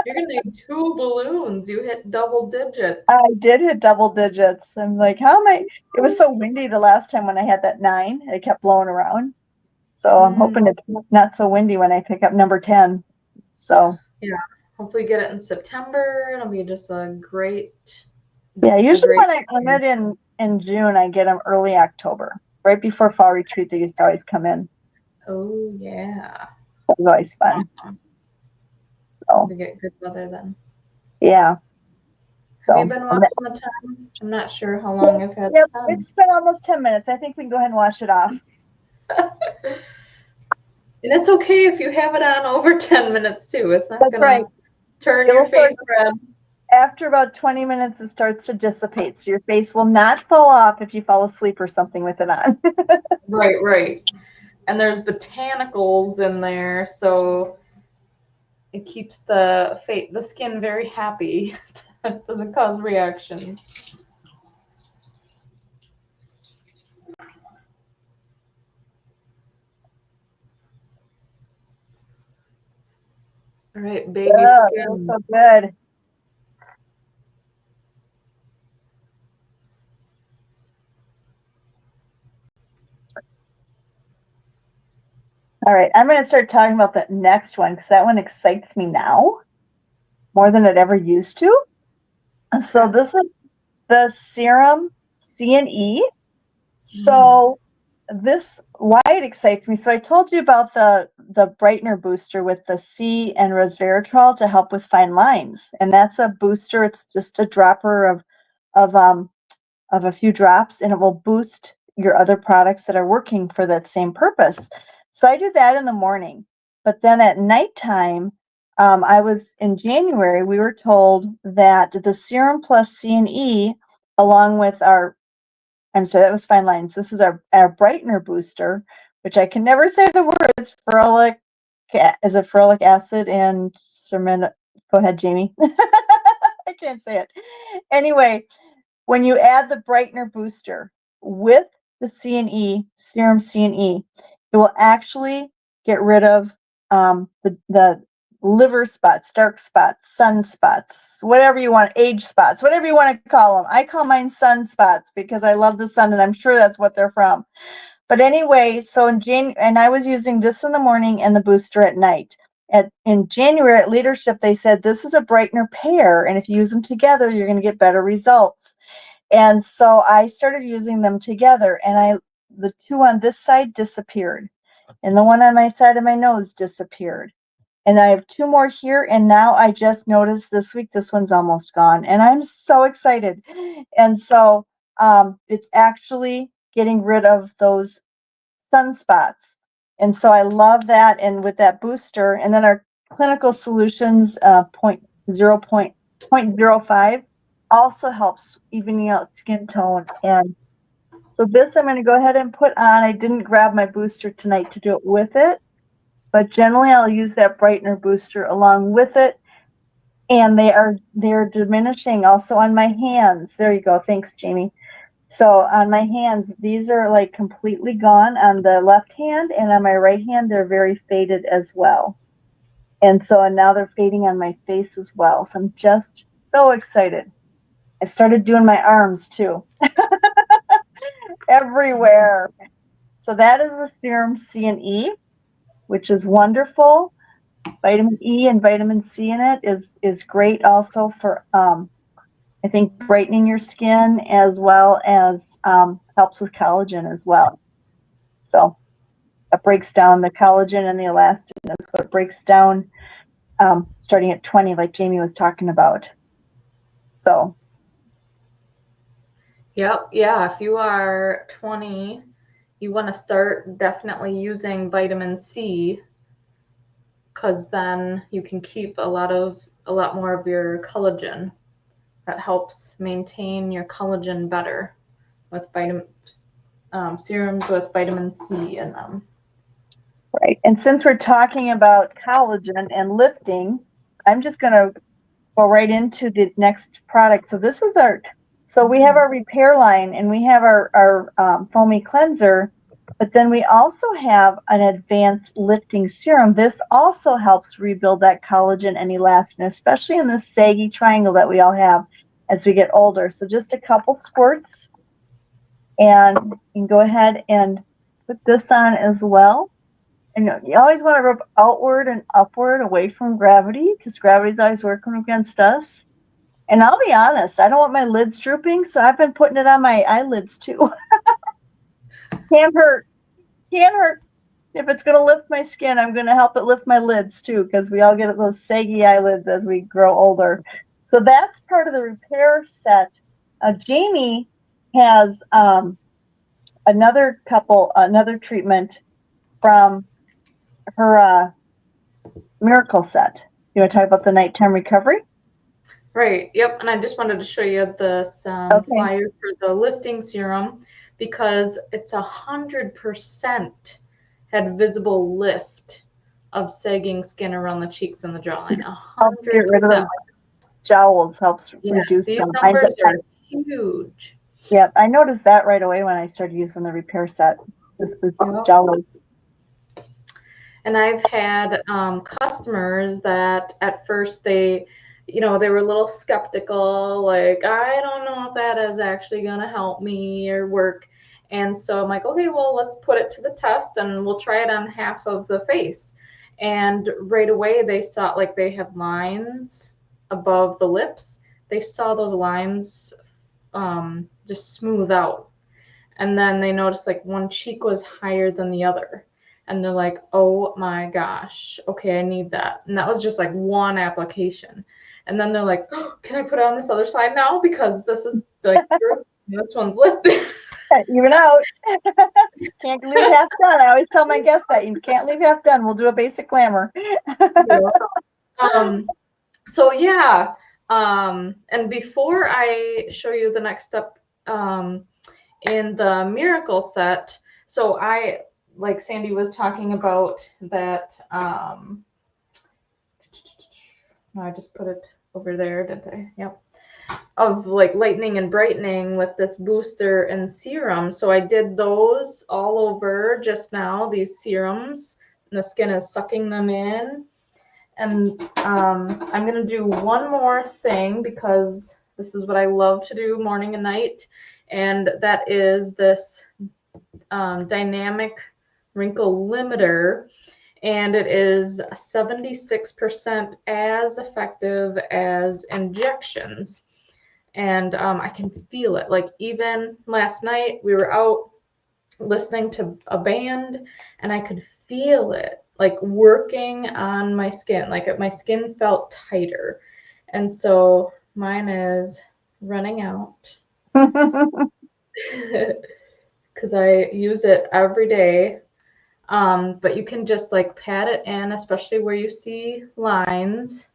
You're going to need 2 balloons. You hit double digits. I did hit double digits. I'm like, how am I? It was so windy the last time when I had that 9. It kept blowing around. So I'm hoping it's not so windy when I pick up number 10. So. Yeah. Hopefully get it in September. It'll be just a great. Yeah, usually when I come in June, I get them early October. Right before fall retreat, they used to always come in. Oh, yeah. That was always fun. Awesome. So. We get good weather then. Yeah. So. Have you been watching the time? I'm not sure how long I've had Yep, time. it's been almost 10 minutes. I think we can go ahead and wash it off. And it's okay if you have it on over 10 minutes too. It's not going to turn your face red. After about 20 minutes, it starts to dissipate. So your face will not fall off if you fall asleep or something with it on. Right. And there's botanicals in there, so it keeps the skin very happy. It doesn't cause reactions. All right, baby Oh, it was skin. so good. All right, I'm going to start talking about the next one because that one excites me now more than it ever used to. So this is the Serum C&E. So this, why it excites me. So I told you about the brightener booster with the C and resveratrol to help with fine lines, and that's a booster. It's just a dropper of a few drops, and it will boost your other products that are working for that same purpose. So I do that in the morning, but then at nighttime, I was in January. We were told that the Serum Plus C&E, along with our I'm sorry, that was fine lines. This is our brightener booster, which I can never say the words. Is it ferulic acid and sermon? Go ahead, Jamie. I can't say it. Anyway, when you add the brightener booster with the C&E, serum C&E, it will actually get rid of the liver spots, dark spots, sunspots, whatever you want, age spots, whatever you want to call them. I call mine sunspots because I love the sun and I'm sure that's what they're from. But anyway, so and I was using this in the morning and the booster at night. In January at Leadership, they said this is a brightener pair, and if you use them together, you're going to get better results. And so I started using them together, and the two on this side disappeared, and the one on my side of my nose disappeared. And I have two more here, and now I just noticed this week this one's almost gone, and I'm so excited. And so it's actually getting rid of those sunspots. And so I love that. And with that booster, and then our clinical solutions 0.05 also helps evening out skin tone. And so this I'm going to go ahead and put on. I didn't grab my booster tonight to do it with it, but generally I'll use that brightener booster along with it. And they're diminishing also on my hands. There you go. Thanks, Jamie. So on my hands, these are like completely gone on the left hand, and on my right hand, they're very faded as well. And now they're fading on my face as well. So I'm just so excited. I started doing my arms too. Everywhere. So that is the Serum C&E, which is wonderful. Vitamin E and vitamin C in it is great also for I think brightening your skin, as well as helps with collagen as well. So it breaks down the collagen and the elastin. So it breaks down starting at 20, like Jamie was talking about. So. Yep. Yeah. If you are 20, you want to start definitely using vitamin C, because then you can keep a lot more of your collagen. That helps maintain your collagen better with serums with vitamin C in them. Right. And since we're talking about collagen and lifting, I'm just going to go right into the next product. So this is we have our repair line, and we have our foamy cleanser, but then we also have an advanced lifting serum. This also helps rebuild that collagen and elastin, especially in this saggy triangle that we all have as we get older. So just a couple squirts, and you can go ahead and put this on as well. And you always want to rub outward and upward away from gravity, because gravity's always working against us. And I'll be honest, I don't want my lids drooping, so I've been putting it on my eyelids too. Can't hurt. Can't hurt. If it's going to lift my skin, I'm going to help it lift my lids too, because we all get those saggy eyelids as we grow older. So that's part of the repair set. Jamie has another treatment from her miracle set. You want to talk about the nighttime recovery? Right. Yep. And I just wanted to show you this flyer for the lifting serum, because it's 100% had visible lift of sagging skin around the cheeks and the jawline. Helps get rid of those jowls helps Yeah, reduce these them. numbers are huge. Yeah, I noticed that right away when I started using the repair set. Just the Yep. jowls. And I've had customers that at first they were a little skeptical, like, I don't know if that is actually going to help me or work. And so I'm like, okay, well, let's put it to the test and we'll try it on half of the face. And right away they saw, like, they have lines above the lips. They saw those lines just smooth out. And then they noticed like one cheek was higher than the other. And they're like, oh my gosh, okay, I need that. And that was just like one application. And then they're like, oh, can I put it on this other side now? Because this is like, this one's lifted. Even out. Can't leave half done. I always tell my guests that you can't leave half done. We'll do a basic glamour. So yeah. And before I show you the next step in the Miracle set, so I, like Sandy was talking about that, I just put it over there, didn't I? Yep. Of like lightening and brightening with this booster and serum. So I did those all over just now, these serums, and the skin is sucking them in. And I'm going to do one more thing because this is what I love to do morning and night. And that is this dynamic wrinkle limiter. And it is 76% as effective as injections. And I can feel it. Like even last night, we were out listening to a band and I could feel it like working on my skin. Like my skin felt tighter. And so mine is running out because I use it every day. But you can just like pat it in, especially where you see lines.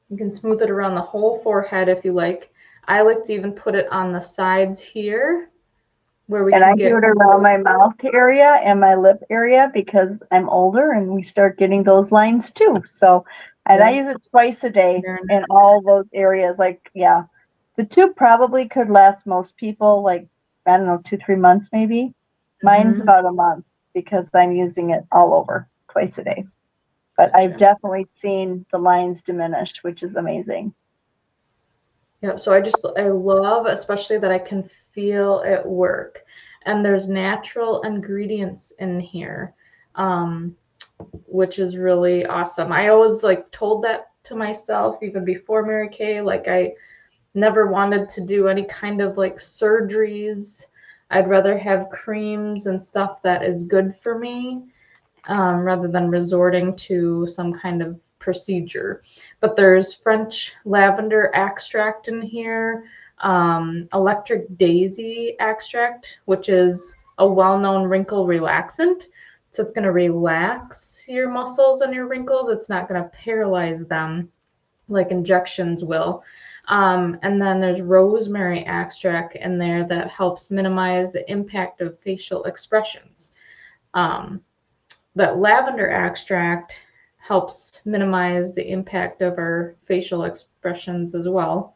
You can smooth it around the whole forehead if you like. I like to even put it on the sides here where we And can I do it around my mouth area and my lip area because I'm older and we start getting those lines too. So, and I use it twice a day in all those areas. Like, yeah, the tube probably could last most people like, I don't know, 2-3 months maybe. Mine's about a month because I'm using it all over twice a day. But I've definitely seen the lines diminish, which is amazing. Yeah, so I love especially that I can feel it work. And there's natural ingredients in here, which is really awesome. I always like told that to myself even before Mary Kay. Like I never wanted to do any kind of like surgeries. I'd rather have creams and stuff that is good for me rather than resorting to some kind of procedure. But there's French lavender extract in here, electric daisy extract, which is a well-known wrinkle relaxant. So it's going to relax your muscles and your wrinkles. It's not going to paralyze them like injections will. And then there's rosemary extract in there that helps minimize the impact of facial expressions. That lavender extract helps minimize the impact of our facial expressions as well.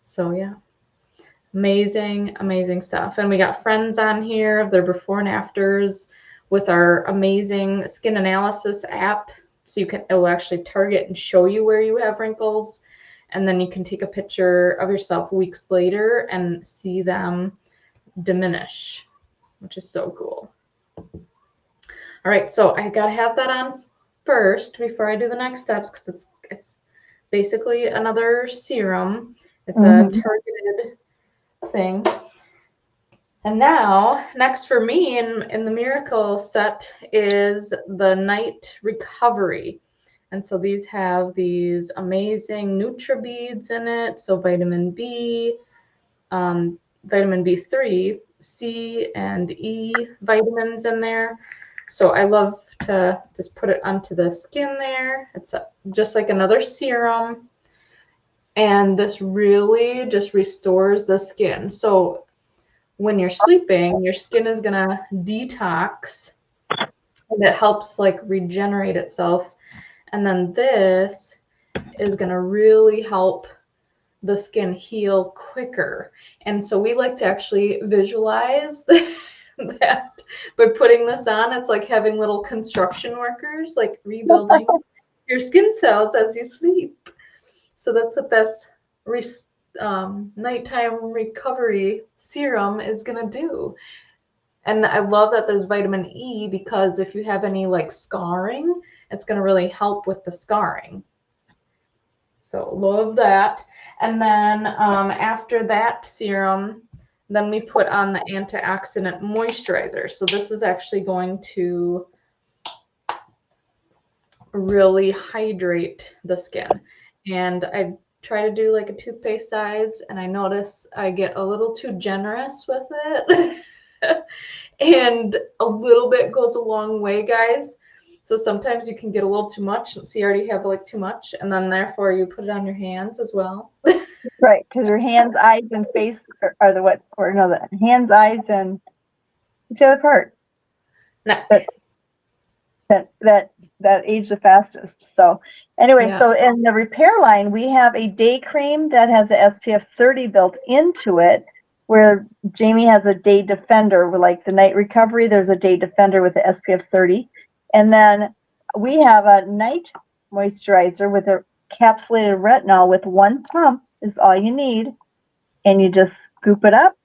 So yeah, amazing, amazing stuff. And we got friends on here of their before and afters with our amazing skin analysis app. So it will actually target and show you where you have wrinkles. And then you can take a picture of yourself weeks later and see them diminish, which is so cool. All right, so I gotta have that on first before I do the next steps because it's basically another serum. It's a targeted thing. And now, next for me in the Miracle set is the Night Recovery. And so these have these amazing NutriBeads in it. So vitamin B, vitamin B3, C, and E vitamins in there. So I love to just put it onto the skin there. It's just like another serum. And this really just restores the skin. So when you're sleeping, your skin is going to detox and it helps like regenerate itself. And then this is going to really help the skin heal quicker. And so we like to actually visualize that by putting this on. It's like having little construction workers like rebuilding your skin cells as you sleep. So that's what this nighttime recovery serum is going to do. And I love that there's vitamin E, because if you have any like scarring, it's going to really help with the scarring. So love that. And then after that serum, then we put on the antioxidant moisturizer. So this is actually going to really hydrate the skin. And I try to do like a toothpaste size, and I notice I get a little too generous with it. And a little bit goes a long way, guys. So sometimes you can get a little too much. So you already have like too much, and then therefore you put it on your hands as well. Right, because your hands, eyes, and face are the what? Or no, the hands, eyes, and what's the other part Neck. that age the fastest. So anyway, Yeah. so in the repair line, we have a day cream that has a SPF 30 built into it, where Jamie has a day defender. With like the night recovery, there's a day defender with the SPF 30. And then we have a night moisturizer with a capsulated retinol with one pump is all you need. And you just scoop it up.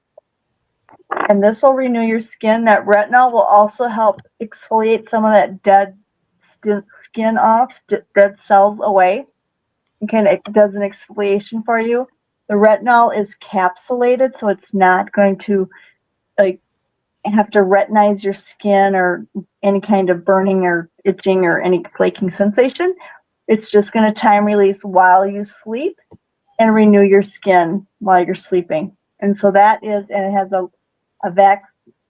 And this will renew your skin. That retinol will also help exfoliate some of that dead skin off, dead cells away. Okay, it does an exfoliation for you. The retinol is capsulated, so it's not going to like have to retinize your skin or any kind of burning or itching or any flaking sensation. It's just going to time release while you sleep and renew your skin while you're sleeping. And so that is, and it has a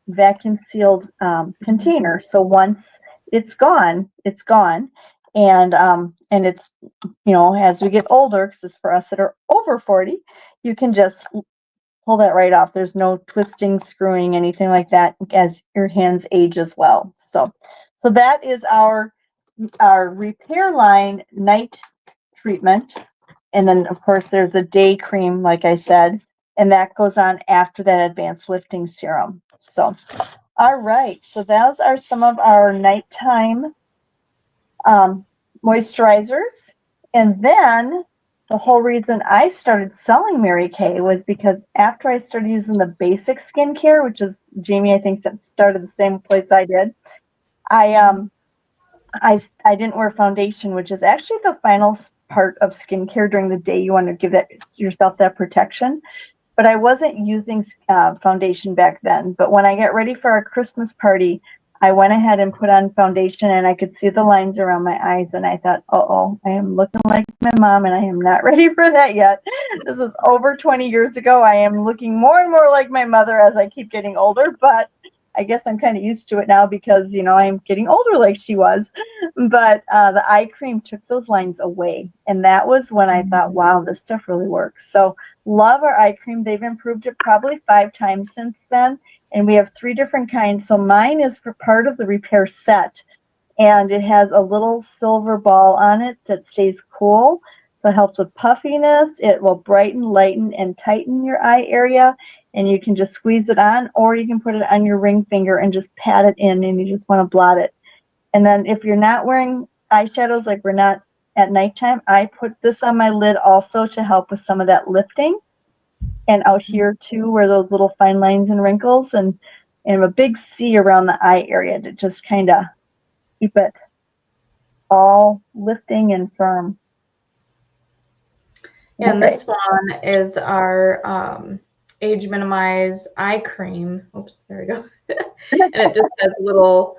vacuum sealed container. So once it's gone, it's gone. And it's, as we get older, because it's for us that are over 40, you can just pull that right off. There's no twisting, screwing, anything like that as your hands age as well. So that is our repair line night treatment. And then of course there's a day cream, like I said, and that goes on after that advanced lifting serum. So, all right. So those are some of our nighttime moisturizers. And then the whole reason I started selling Mary Kay was because after I started using the basic skincare, which is Jamie, I think, started the same place I did. I didn't wear foundation, which is actually the final part of skincare during the day. You want to give yourself that protection. But I wasn't using foundation back then. But when I got ready for our Christmas party, I went ahead and put on foundation, and I could see the lines around my eyes. And I thought, I am looking like my mom, and I am not ready for that yet. This was over 20 years ago. I am looking more and more like my mother as I keep getting older. But I guess I'm kind of used to it now because, I'm getting older like she was. But the eye cream took those lines away. And that was when I thought, wow, this stuff really works. So love our eye cream. They've improved it probably 5 times since then. And we have 3 different kinds. So mine is for part of the repair set. And it has a little silver ball on it that stays cool. So it helps with puffiness. It will brighten, lighten, and tighten your eye area. And you can just squeeze it on, or you can put it on your ring finger and just pat it in, and you just want to blot it. And then if you're not wearing eyeshadows, like we're not at nighttime, I put this on my lid also to help with some of that lifting. And out here too, where those little fine lines and wrinkles, and a big C around the eye area to just kind of keep it all lifting and firm. Yeah, and this one is our Age Minimize eye cream. Oops, there we go. And it just has a little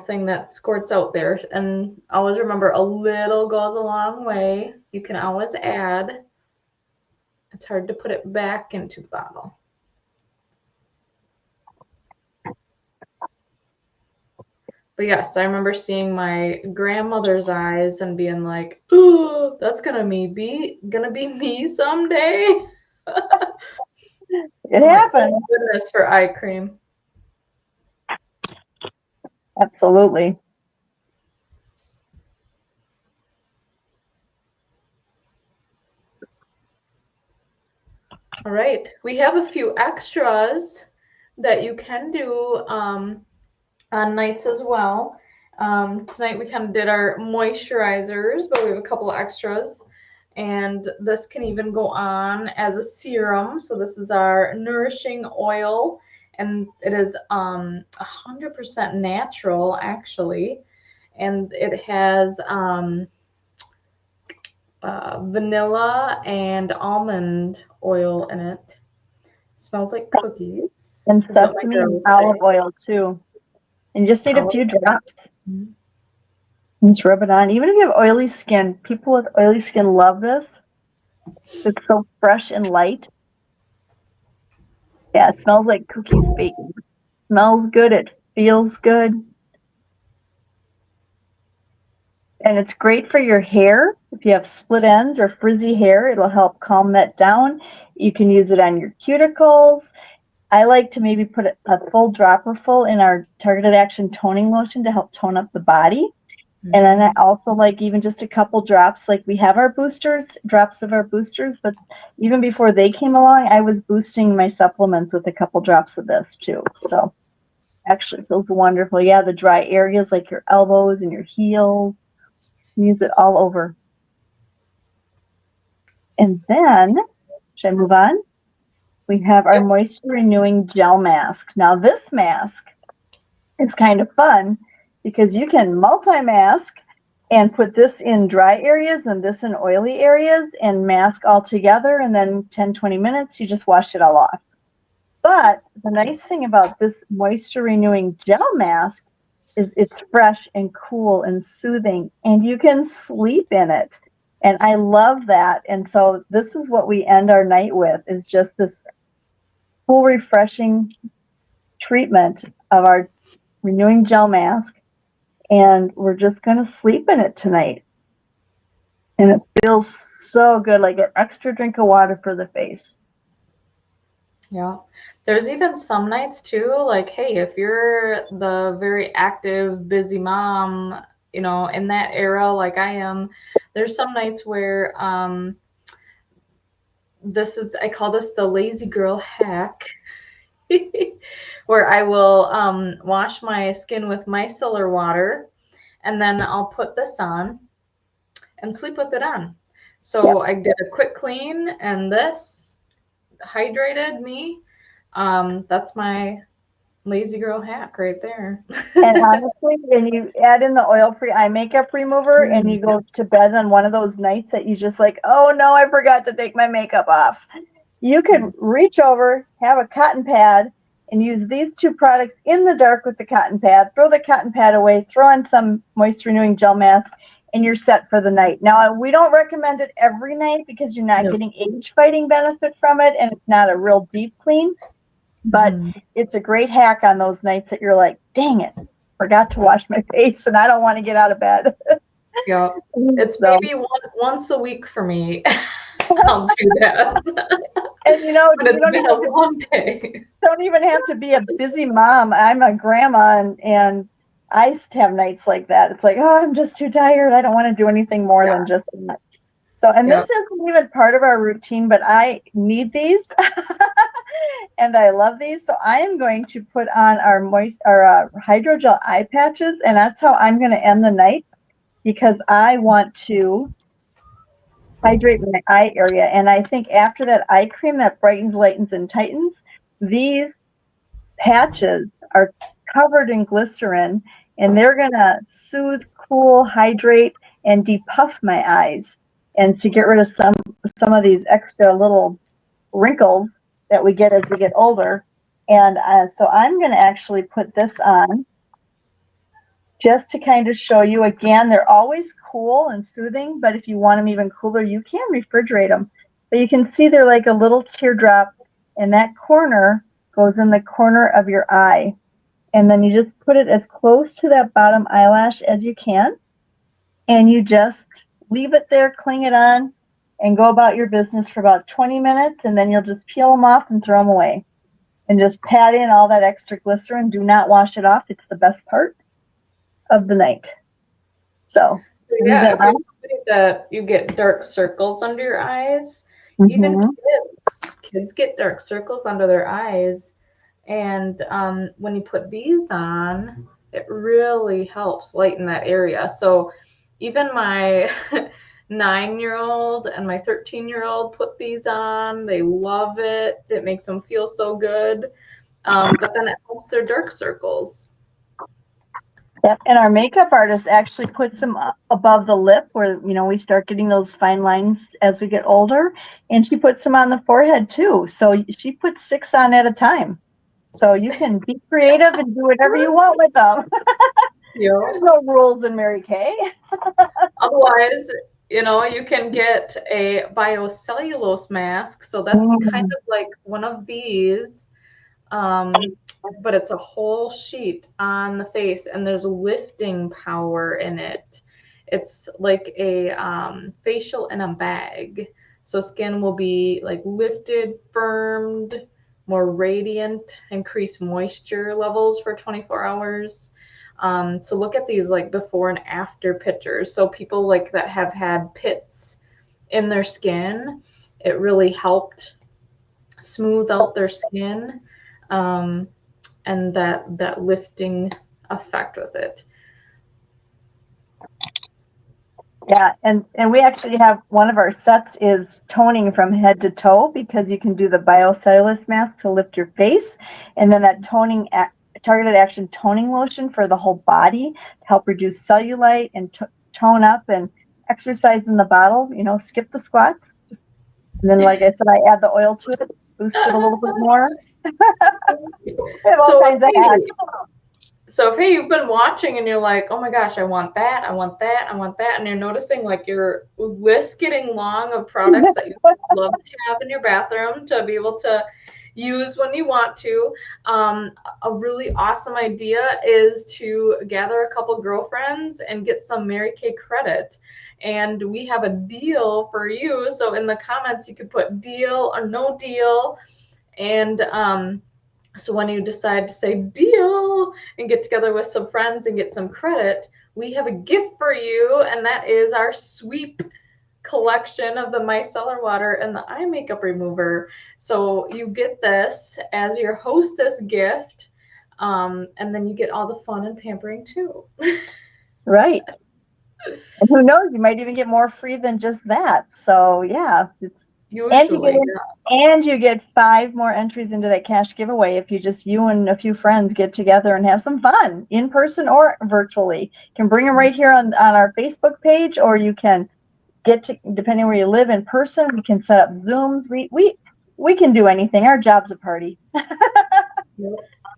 thing that squirts out there. And always remember, a little goes a long way. You can always add. It's hard to put it back into the bottle. But yes, I remember seeing my grandmother's eyes and being like, "Oh, that's gonna be me someday." It happens. Thank goodness for eye cream. Absolutely. All right. We have a few extras that you can do on nights as well. Tonight we kind of did our moisturizers, but we have a couple of extras. And this can even go on as a serum. So this is our nourishing oil, and it is 100% natural actually, and it has vanilla and almond oil in it. Smells like cookies. And Is what my sesame and girls olive say. oil too. And you just need a Olive few oil. drops. Mhm. And just rub it on. Even if you have oily skin, people with oily skin love this. It's so fresh and light. Yeah, it smells like cookies baking. It smells good. It feels good. And it's great for your hair. If you have split ends or frizzy hair, it'll help calm that down. You can use it on your cuticles. I like to maybe put a full dropper full in our targeted action toning lotion to help tone up the body. And then I also like even just a couple drops. Like we have our boosters, drops of our boosters, but even before they came along, I was boosting my supplements with a couple drops of this too. So actually it feels wonderful. Yeah, the dry areas like your elbows and your heels, use it all over. And then, should I move on? We have our moisture renewing gel mask. Now this mask is kind of fun because you can multi-mask and put this in dry areas and this in oily areas and mask all together, and then 10-20 minutes you just wash it all off. But the nice thing about this moisture renewing gel mask is it's fresh and cool and soothing, and you can sleep in it. And I love that. And so this is what we end our night with, is just this cool, refreshing treatment of our renewing gel mask. And we're just going to sleep in it tonight. And it feels so good, like an extra drink of water for the face. Yeah. There's even some nights too, like, hey, if you're the very active, busy mom, in that era like I am, there's some nights where I call this the lazy girl hack, where I will wash my skin with micellar water, and then I'll put this on and sleep with it on. So I did a quick clean, and this hydrated me. That's my lazy girl hack right there. And honestly, when you add in the oil-free eye makeup remover and you go to bed on one of those nights that you just like, oh no, I forgot to take my makeup off, you can reach over, have a cotton pad, and use these two products in the dark with the cotton pad, throw the cotton pad away, throw on some moisture renewing gel mask, and you're set for the night. Now, we don't recommend it every night because you're not getting age fighting benefit from it, and it's not a real deep clean. But it's a great hack on those nights that you're like, dang it, forgot to wash my face and I don't want to get out of bed. Yeah. It's So, maybe once a week for me. I'll do that. and you know, But you it's don't been even, a long day. don't even have to be a busy mom. I'm a grandma and I have nights like that. It's like, oh, I'm just too tired. I don't want to do anything more than just that. So, and this isn't even part of our routine, but I need these and I love these. So I am going to put on our hydrogel eye patches, and that's how I'm going to end the night because I want to hydrate my eye area. And I think after that eye cream that brightens, lightens, and tightens, these patches are covered in glycerin, and they're going to soothe, cool, hydrate, and depuff my eyes, and to get rid of some of these extra little wrinkles that we get as we get older. And so I'm going to actually put this on just to kind of show you. Again, they're always cool and soothing, but if you want them even cooler, you can refrigerate them. But you can see they're like a little teardrop, and that corner goes in the corner of your eye. And then you just put it as close to that bottom eyelash as you can, and you just leave it there, cling it on, and go about your business for about 20 minutes, and then you'll just peel them off and throw them away. And just pat in all that extra glycerin. Do not wash it off. It's the best part of the night. So Yeah, if you're somebody that you get dark circles under your eyes, Even Mm-hmm. kids get dark circles under their eyes. And when you put these on, it really helps lighten that area. So even my 9-year-old and my 13-year-old put these on. They love it. It makes them feel so good. But then it helps their dark circles. Yep. And our makeup artist actually puts them above the lip where, we start getting those fine lines as we get older. And she puts them on the forehead too. So she puts 6 on at a time. So you can be creative and do whatever you want with them. There's no rules in Mary Kay. Otherwise, you can get a biocellulose mask. So that's kind of like one of these, but it's a whole sheet on the face, and there's lifting power in it. It's like a facial in a bag. So skin will be like lifted, firmed, more radiant, increase moisture levels for 24 hours. So look at these like before and after pictures. So people like that have had pits in their skin, it really helped smooth out their skin, and that lifting effect with it. Yeah, and we actually have one of our sets is toning from head to toe, because you can do the biocellulose mask to lift your face, and then that targeted action toning lotion for the whole body to help reduce cellulite and tone up, and exercise in the bottle. Skip the squats. And then, like I said, I add the oil to it, boost it a little bit more. All kinds of hacks. So if you've been watching and you're like, oh my gosh, I want that, I want that, I want that, and you're noticing like your list getting long of products that you love to have in your bathroom to be able to use when you want to, a really awesome idea is to gather a couple girlfriends and get some Mary Kay credit. And we have a deal for you. So in the comments, you could put deal or no deal. And so when you decide to say deal and get together with some friends and get some credit, we have a gift for you, and that is our sweep collection of the micellar water and the eye makeup remover. So you get this as your hostess gift, and then you get all the fun and pampering too. Right. And who knows, you might even get more free than just that. So yeah, it's Usually, and you get 5 more entries into that cash giveaway if you and a few friends get together and have some fun in person or virtually. You can bring them right here on our Facebook page, or you can get to, depending where you live, in person. We can set up Zooms. We can do anything. Our job's a party.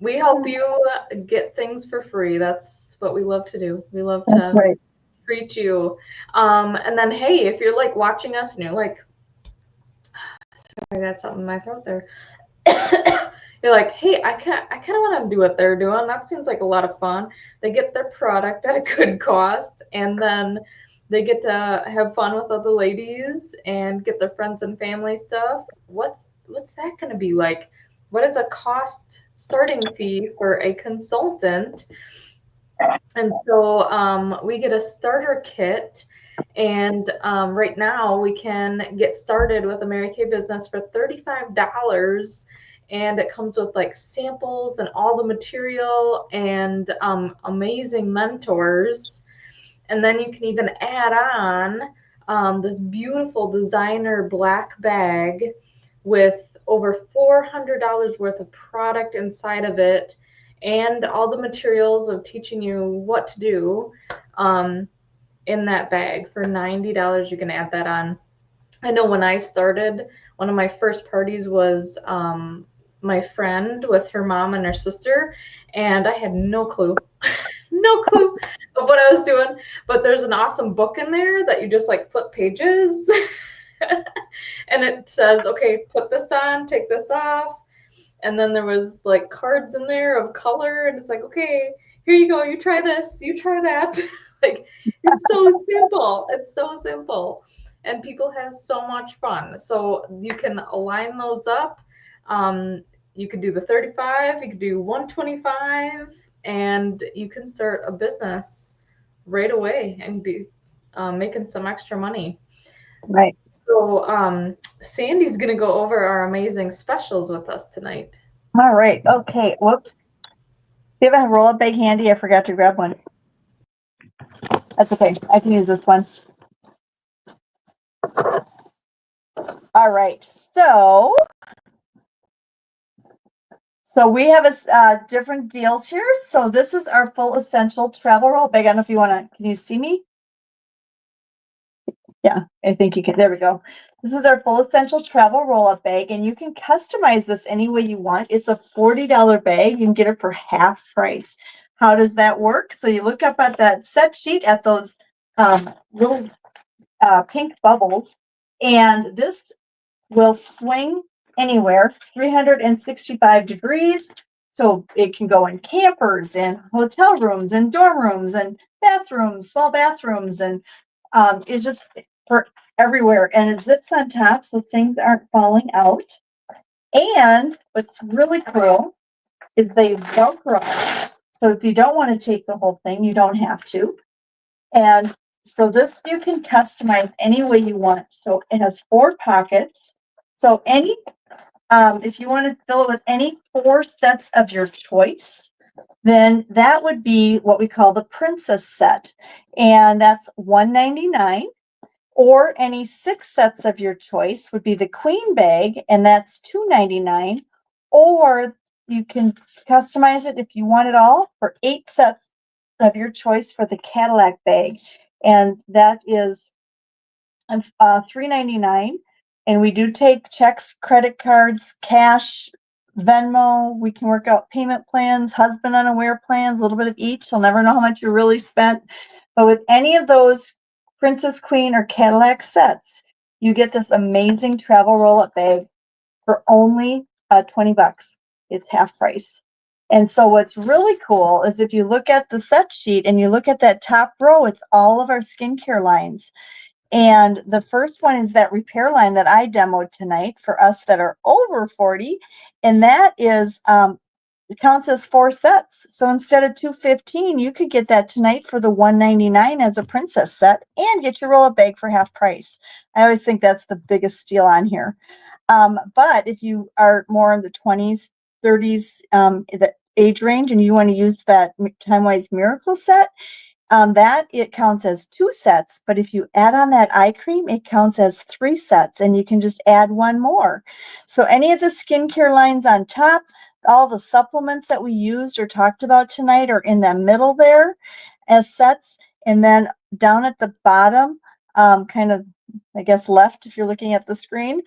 We help you get things for free. That's what we love to do. We love That's to right. treat you. And then, hey, if you're like watching us and you're like, I got something in my throat there. You're like, hey, I kind of want to do what they're doing. That seems like a lot of fun. They get their product at a good cost, and then they get to have fun with other ladies and get their friends and family stuff. What's that going to be like? What is a cost starting fee for a consultant? And so we get a starter kit. And right now we can get started with a Mary Kay business for $35. And it comes with like samples and all the material and amazing mentors. And then you can even add on this beautiful designer black bag with over $400 worth of product inside of it, and all the materials of teaching you what to do in that bag. For $90, you can add that on. I know when I started, one of my first parties was my friend with her mom and her sister, and I had no clue. No clue of what I was doing, but there's an awesome book in there that you just like flip pages and it says, okay, put this on, take this off. And then there was like cards in there of color, and it's like, okay, here you go, you try this, you try that. Like, it's so simple. It's so simple. And people have so much fun. So you can align those up. You could do the 35, you could do 125, and you can start a business right away and be making some extra money. Right. So Sandy's gonna go over our amazing specials with us tonight. All right. Okay. Whoops. Do you have a roll-up bag handy? I forgot to grab one. That's okay. I can use this one. All right. So we have a different deals here. So this is our full essential travel roll bag. I don't know if you want to, can you see me? Yeah, I think you can. There we go. This is our full essential travel roll-up bag, and you can customize this any way you want. It's a $40 bag. You can get it for half price. How does that work? So you look up at that set sheet at those little pink bubbles, and this will swing anywhere 365 degrees. So it can go in campers and hotel rooms and dorm rooms and bathrooms, small bathrooms, and it's just for everywhere. And it zips on top so things aren't falling out. And what's really cool is they Velcro. So if you don't want to take the whole thing, you don't have to. And so this you can customize any way you want. So it has 4 pockets. So if you want to fill it with any 4 sets of your choice, then that would be what we call the princess set. And that's $199. Or any 6 sets of your choice would be the queen bag, and that's $299. Or you can customize it if you want it all for 8 sets of your choice for the Cadillac bag, and that is $399. And we do take checks, credit cards, cash, Venmo. We can work out payment plans, husband unaware plans, a little bit of each. You'll never know how much you really spent. But with any of those Princess, Queen, or Cadillac sets, you get this amazing travel roll-up bag for only $20. It's half price. And so what's really cool is if you look at the set sheet and you look at that top row, it's all of our skincare lines. And the first one is that repair line that I demoed tonight for us that are over 40. And that is, it counts as 4 sets. So instead of $215, you could get that tonight for the $199 as a princess set and get your roll-up bag for half price. I always think that's the biggest steal on here. But if you are more in the 20s, 30s, the age range, and you want to use that Time-Wise Miracle set, that it counts as 2 sets, but if you add on that eye cream, it counts as 3 sets, and you can just add 1 more. So any of the skincare lines on top, all the supplements that we used or talked about tonight are in the middle there as sets, and then down at the bottom, kind of, I guess, left if you're looking at the screen,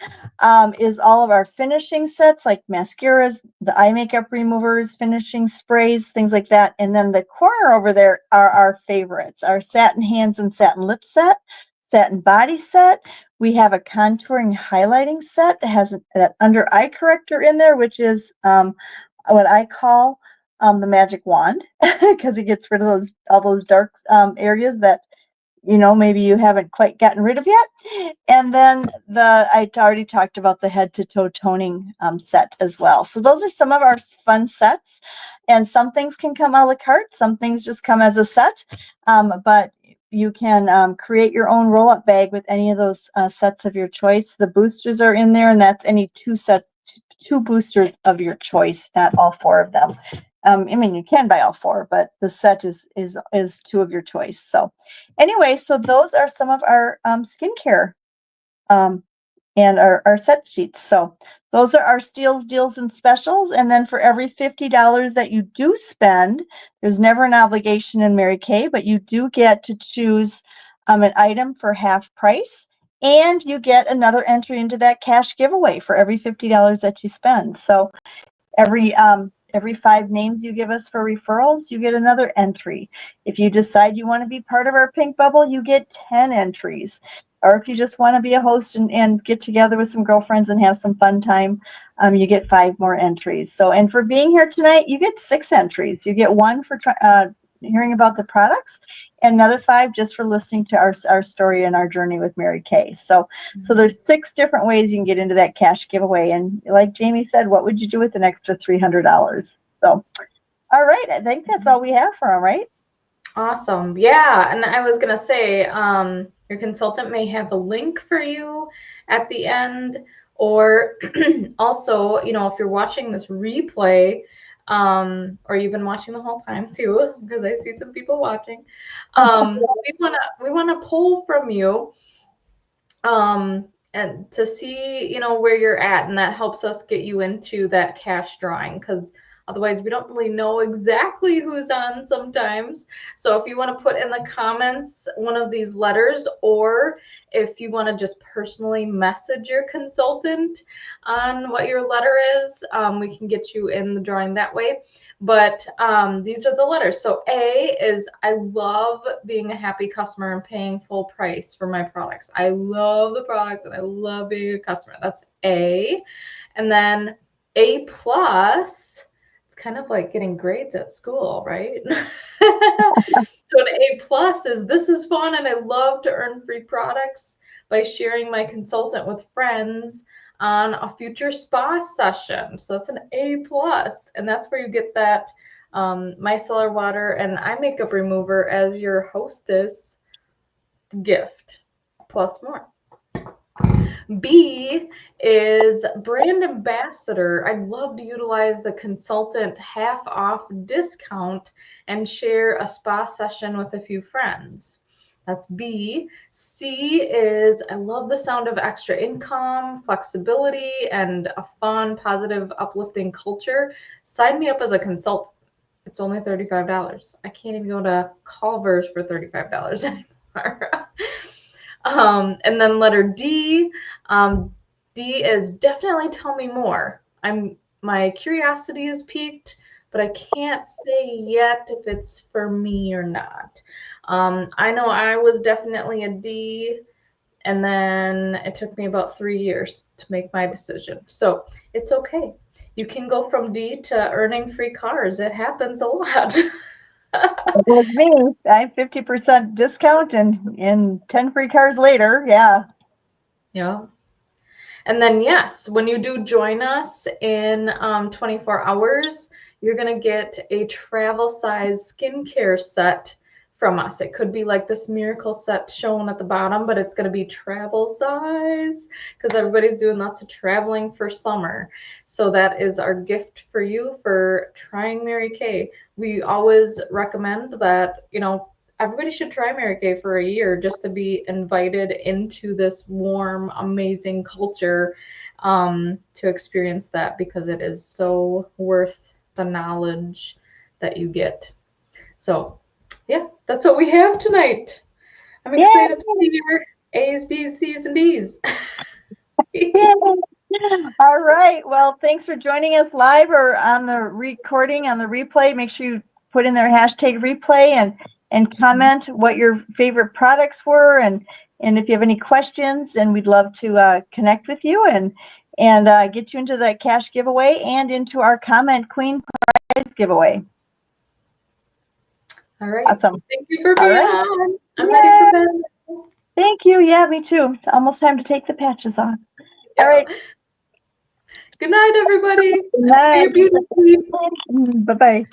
is all of our finishing sets like mascaras, the eye makeup removers, finishing sprays, things like that. And then the corner over there are our favorites, our satin hands and satin lip set, satin body set. We have a contouring highlighting set that has that under eye corrector in there, which is what I call the magic wand because it gets rid of all those dark areas that maybe you haven't quite gotten rid of yet. And then I already talked about the head to toe toning set as well. So those are some of our fun sets, and some things can come a la carte. Some things just come as a set, but you can create your own roll-up bag with any of those sets of your choice. The boosters are in there, and that's any 2 boosters of your choice, not all 4 of them. I mean, you can buy all 4, but the set is 2 of your choice. So anyway, so those are some of our skincare and our set sheets. So those are our steals, deals, and specials. And then for every $50 that you do spend, there's never an obligation in Mary Kay, but you do get to choose an item for half price. And you get another entry into that cash giveaway for every $50 that you spend. So every 5 names you give us for referrals, you get another entry. If you decide you want to be part of our pink bubble, you get 10 entries. Or if you just want to be a host and get together with some girlfriends and have some fun time, you get 5 more entries. So, and for being here tonight, you get 6 entries. You get 1 for hearing about the products, and another 5 just for listening to our story and our journey with Mary Kay. So there's 6 different ways you can get into that cash giveaway. And like Jamie said, what would you do with an extra $300? So, all right, I think that's all we have for them, right? Awesome. Yeah, and I was gonna say, your consultant may have a link for you at the end, or also, if you're watching this replay, or you've been watching the whole time too, because I see some people watching, we wanna pull from you, and to see, where you're at, and that helps us get you into that cash drawing, because otherwise we don't really know exactly who's on sometimes. So if you want to put in the comments one of these letters, or if you want to just personally message your consultant on what your letter is, we can get you in the drawing that way. But these are the letters. So A is, I love being a happy customer and paying full price for my products. I love the products and I love being a customer. That's A. And then A plus, it's kind of like getting grades at school, right? So an A plus is, this is fun and I love to earn free products by sharing my consultant with friends on a future spa session. So it's an A plus, and that's where you get that micellar water and eye makeup remover as your hostess gift, plus more. B is brand ambassador. I'd love to utilize the consultant half off discount and share a spa session with a few friends. That's B. C is, I love the sound of extra income, flexibility, and a fun, positive, uplifting culture. Sign me up as a consultant. It's only $35. I can't even go to Culver's for $35 anymore. And then letter D. D is definitely tell me more. My curiosity is piqued, but I can't say yet if it's for me or not. I know I was definitely a D, and then it took me about 3 years to make my decision. So it's okay. You can go from D to earning free cars. It happens a lot. It was me. I have 50% discount and 10 free cars later. Yeah. Yeah. And then, yes, when you do join us in 24 hours, you're going to get a travel size skincare set from us. It could be like this miracle set shown at the bottom, but it's going to be travel size because everybody's doing lots of traveling for summer. So that is our gift for you for trying Mary Kay. We always recommend that, everybody should try Mary Kay for a year just to be invited into this warm, amazing culture, to experience that, because it is so worth the knowledge that you get. So, yeah, that's what we have tonight. I'm excited to see your A's, B's, C's, and D's. All right. Well, thanks for joining us live or on the recording, on the replay. Make sure you put in their hashtag replay and comment what your favorite products were, and if you have any questions, and we'd love to connect with you and get you into the cash giveaway and into our Comment Queen prize giveaway. All right. Awesome. Thank you for being on. I'm ready for bed. Thank you. Yeah, me too. It's almost time to take the patches off. Yeah. All right. Good night, everybody. Good night. Have a beautiful evening. Bye-bye.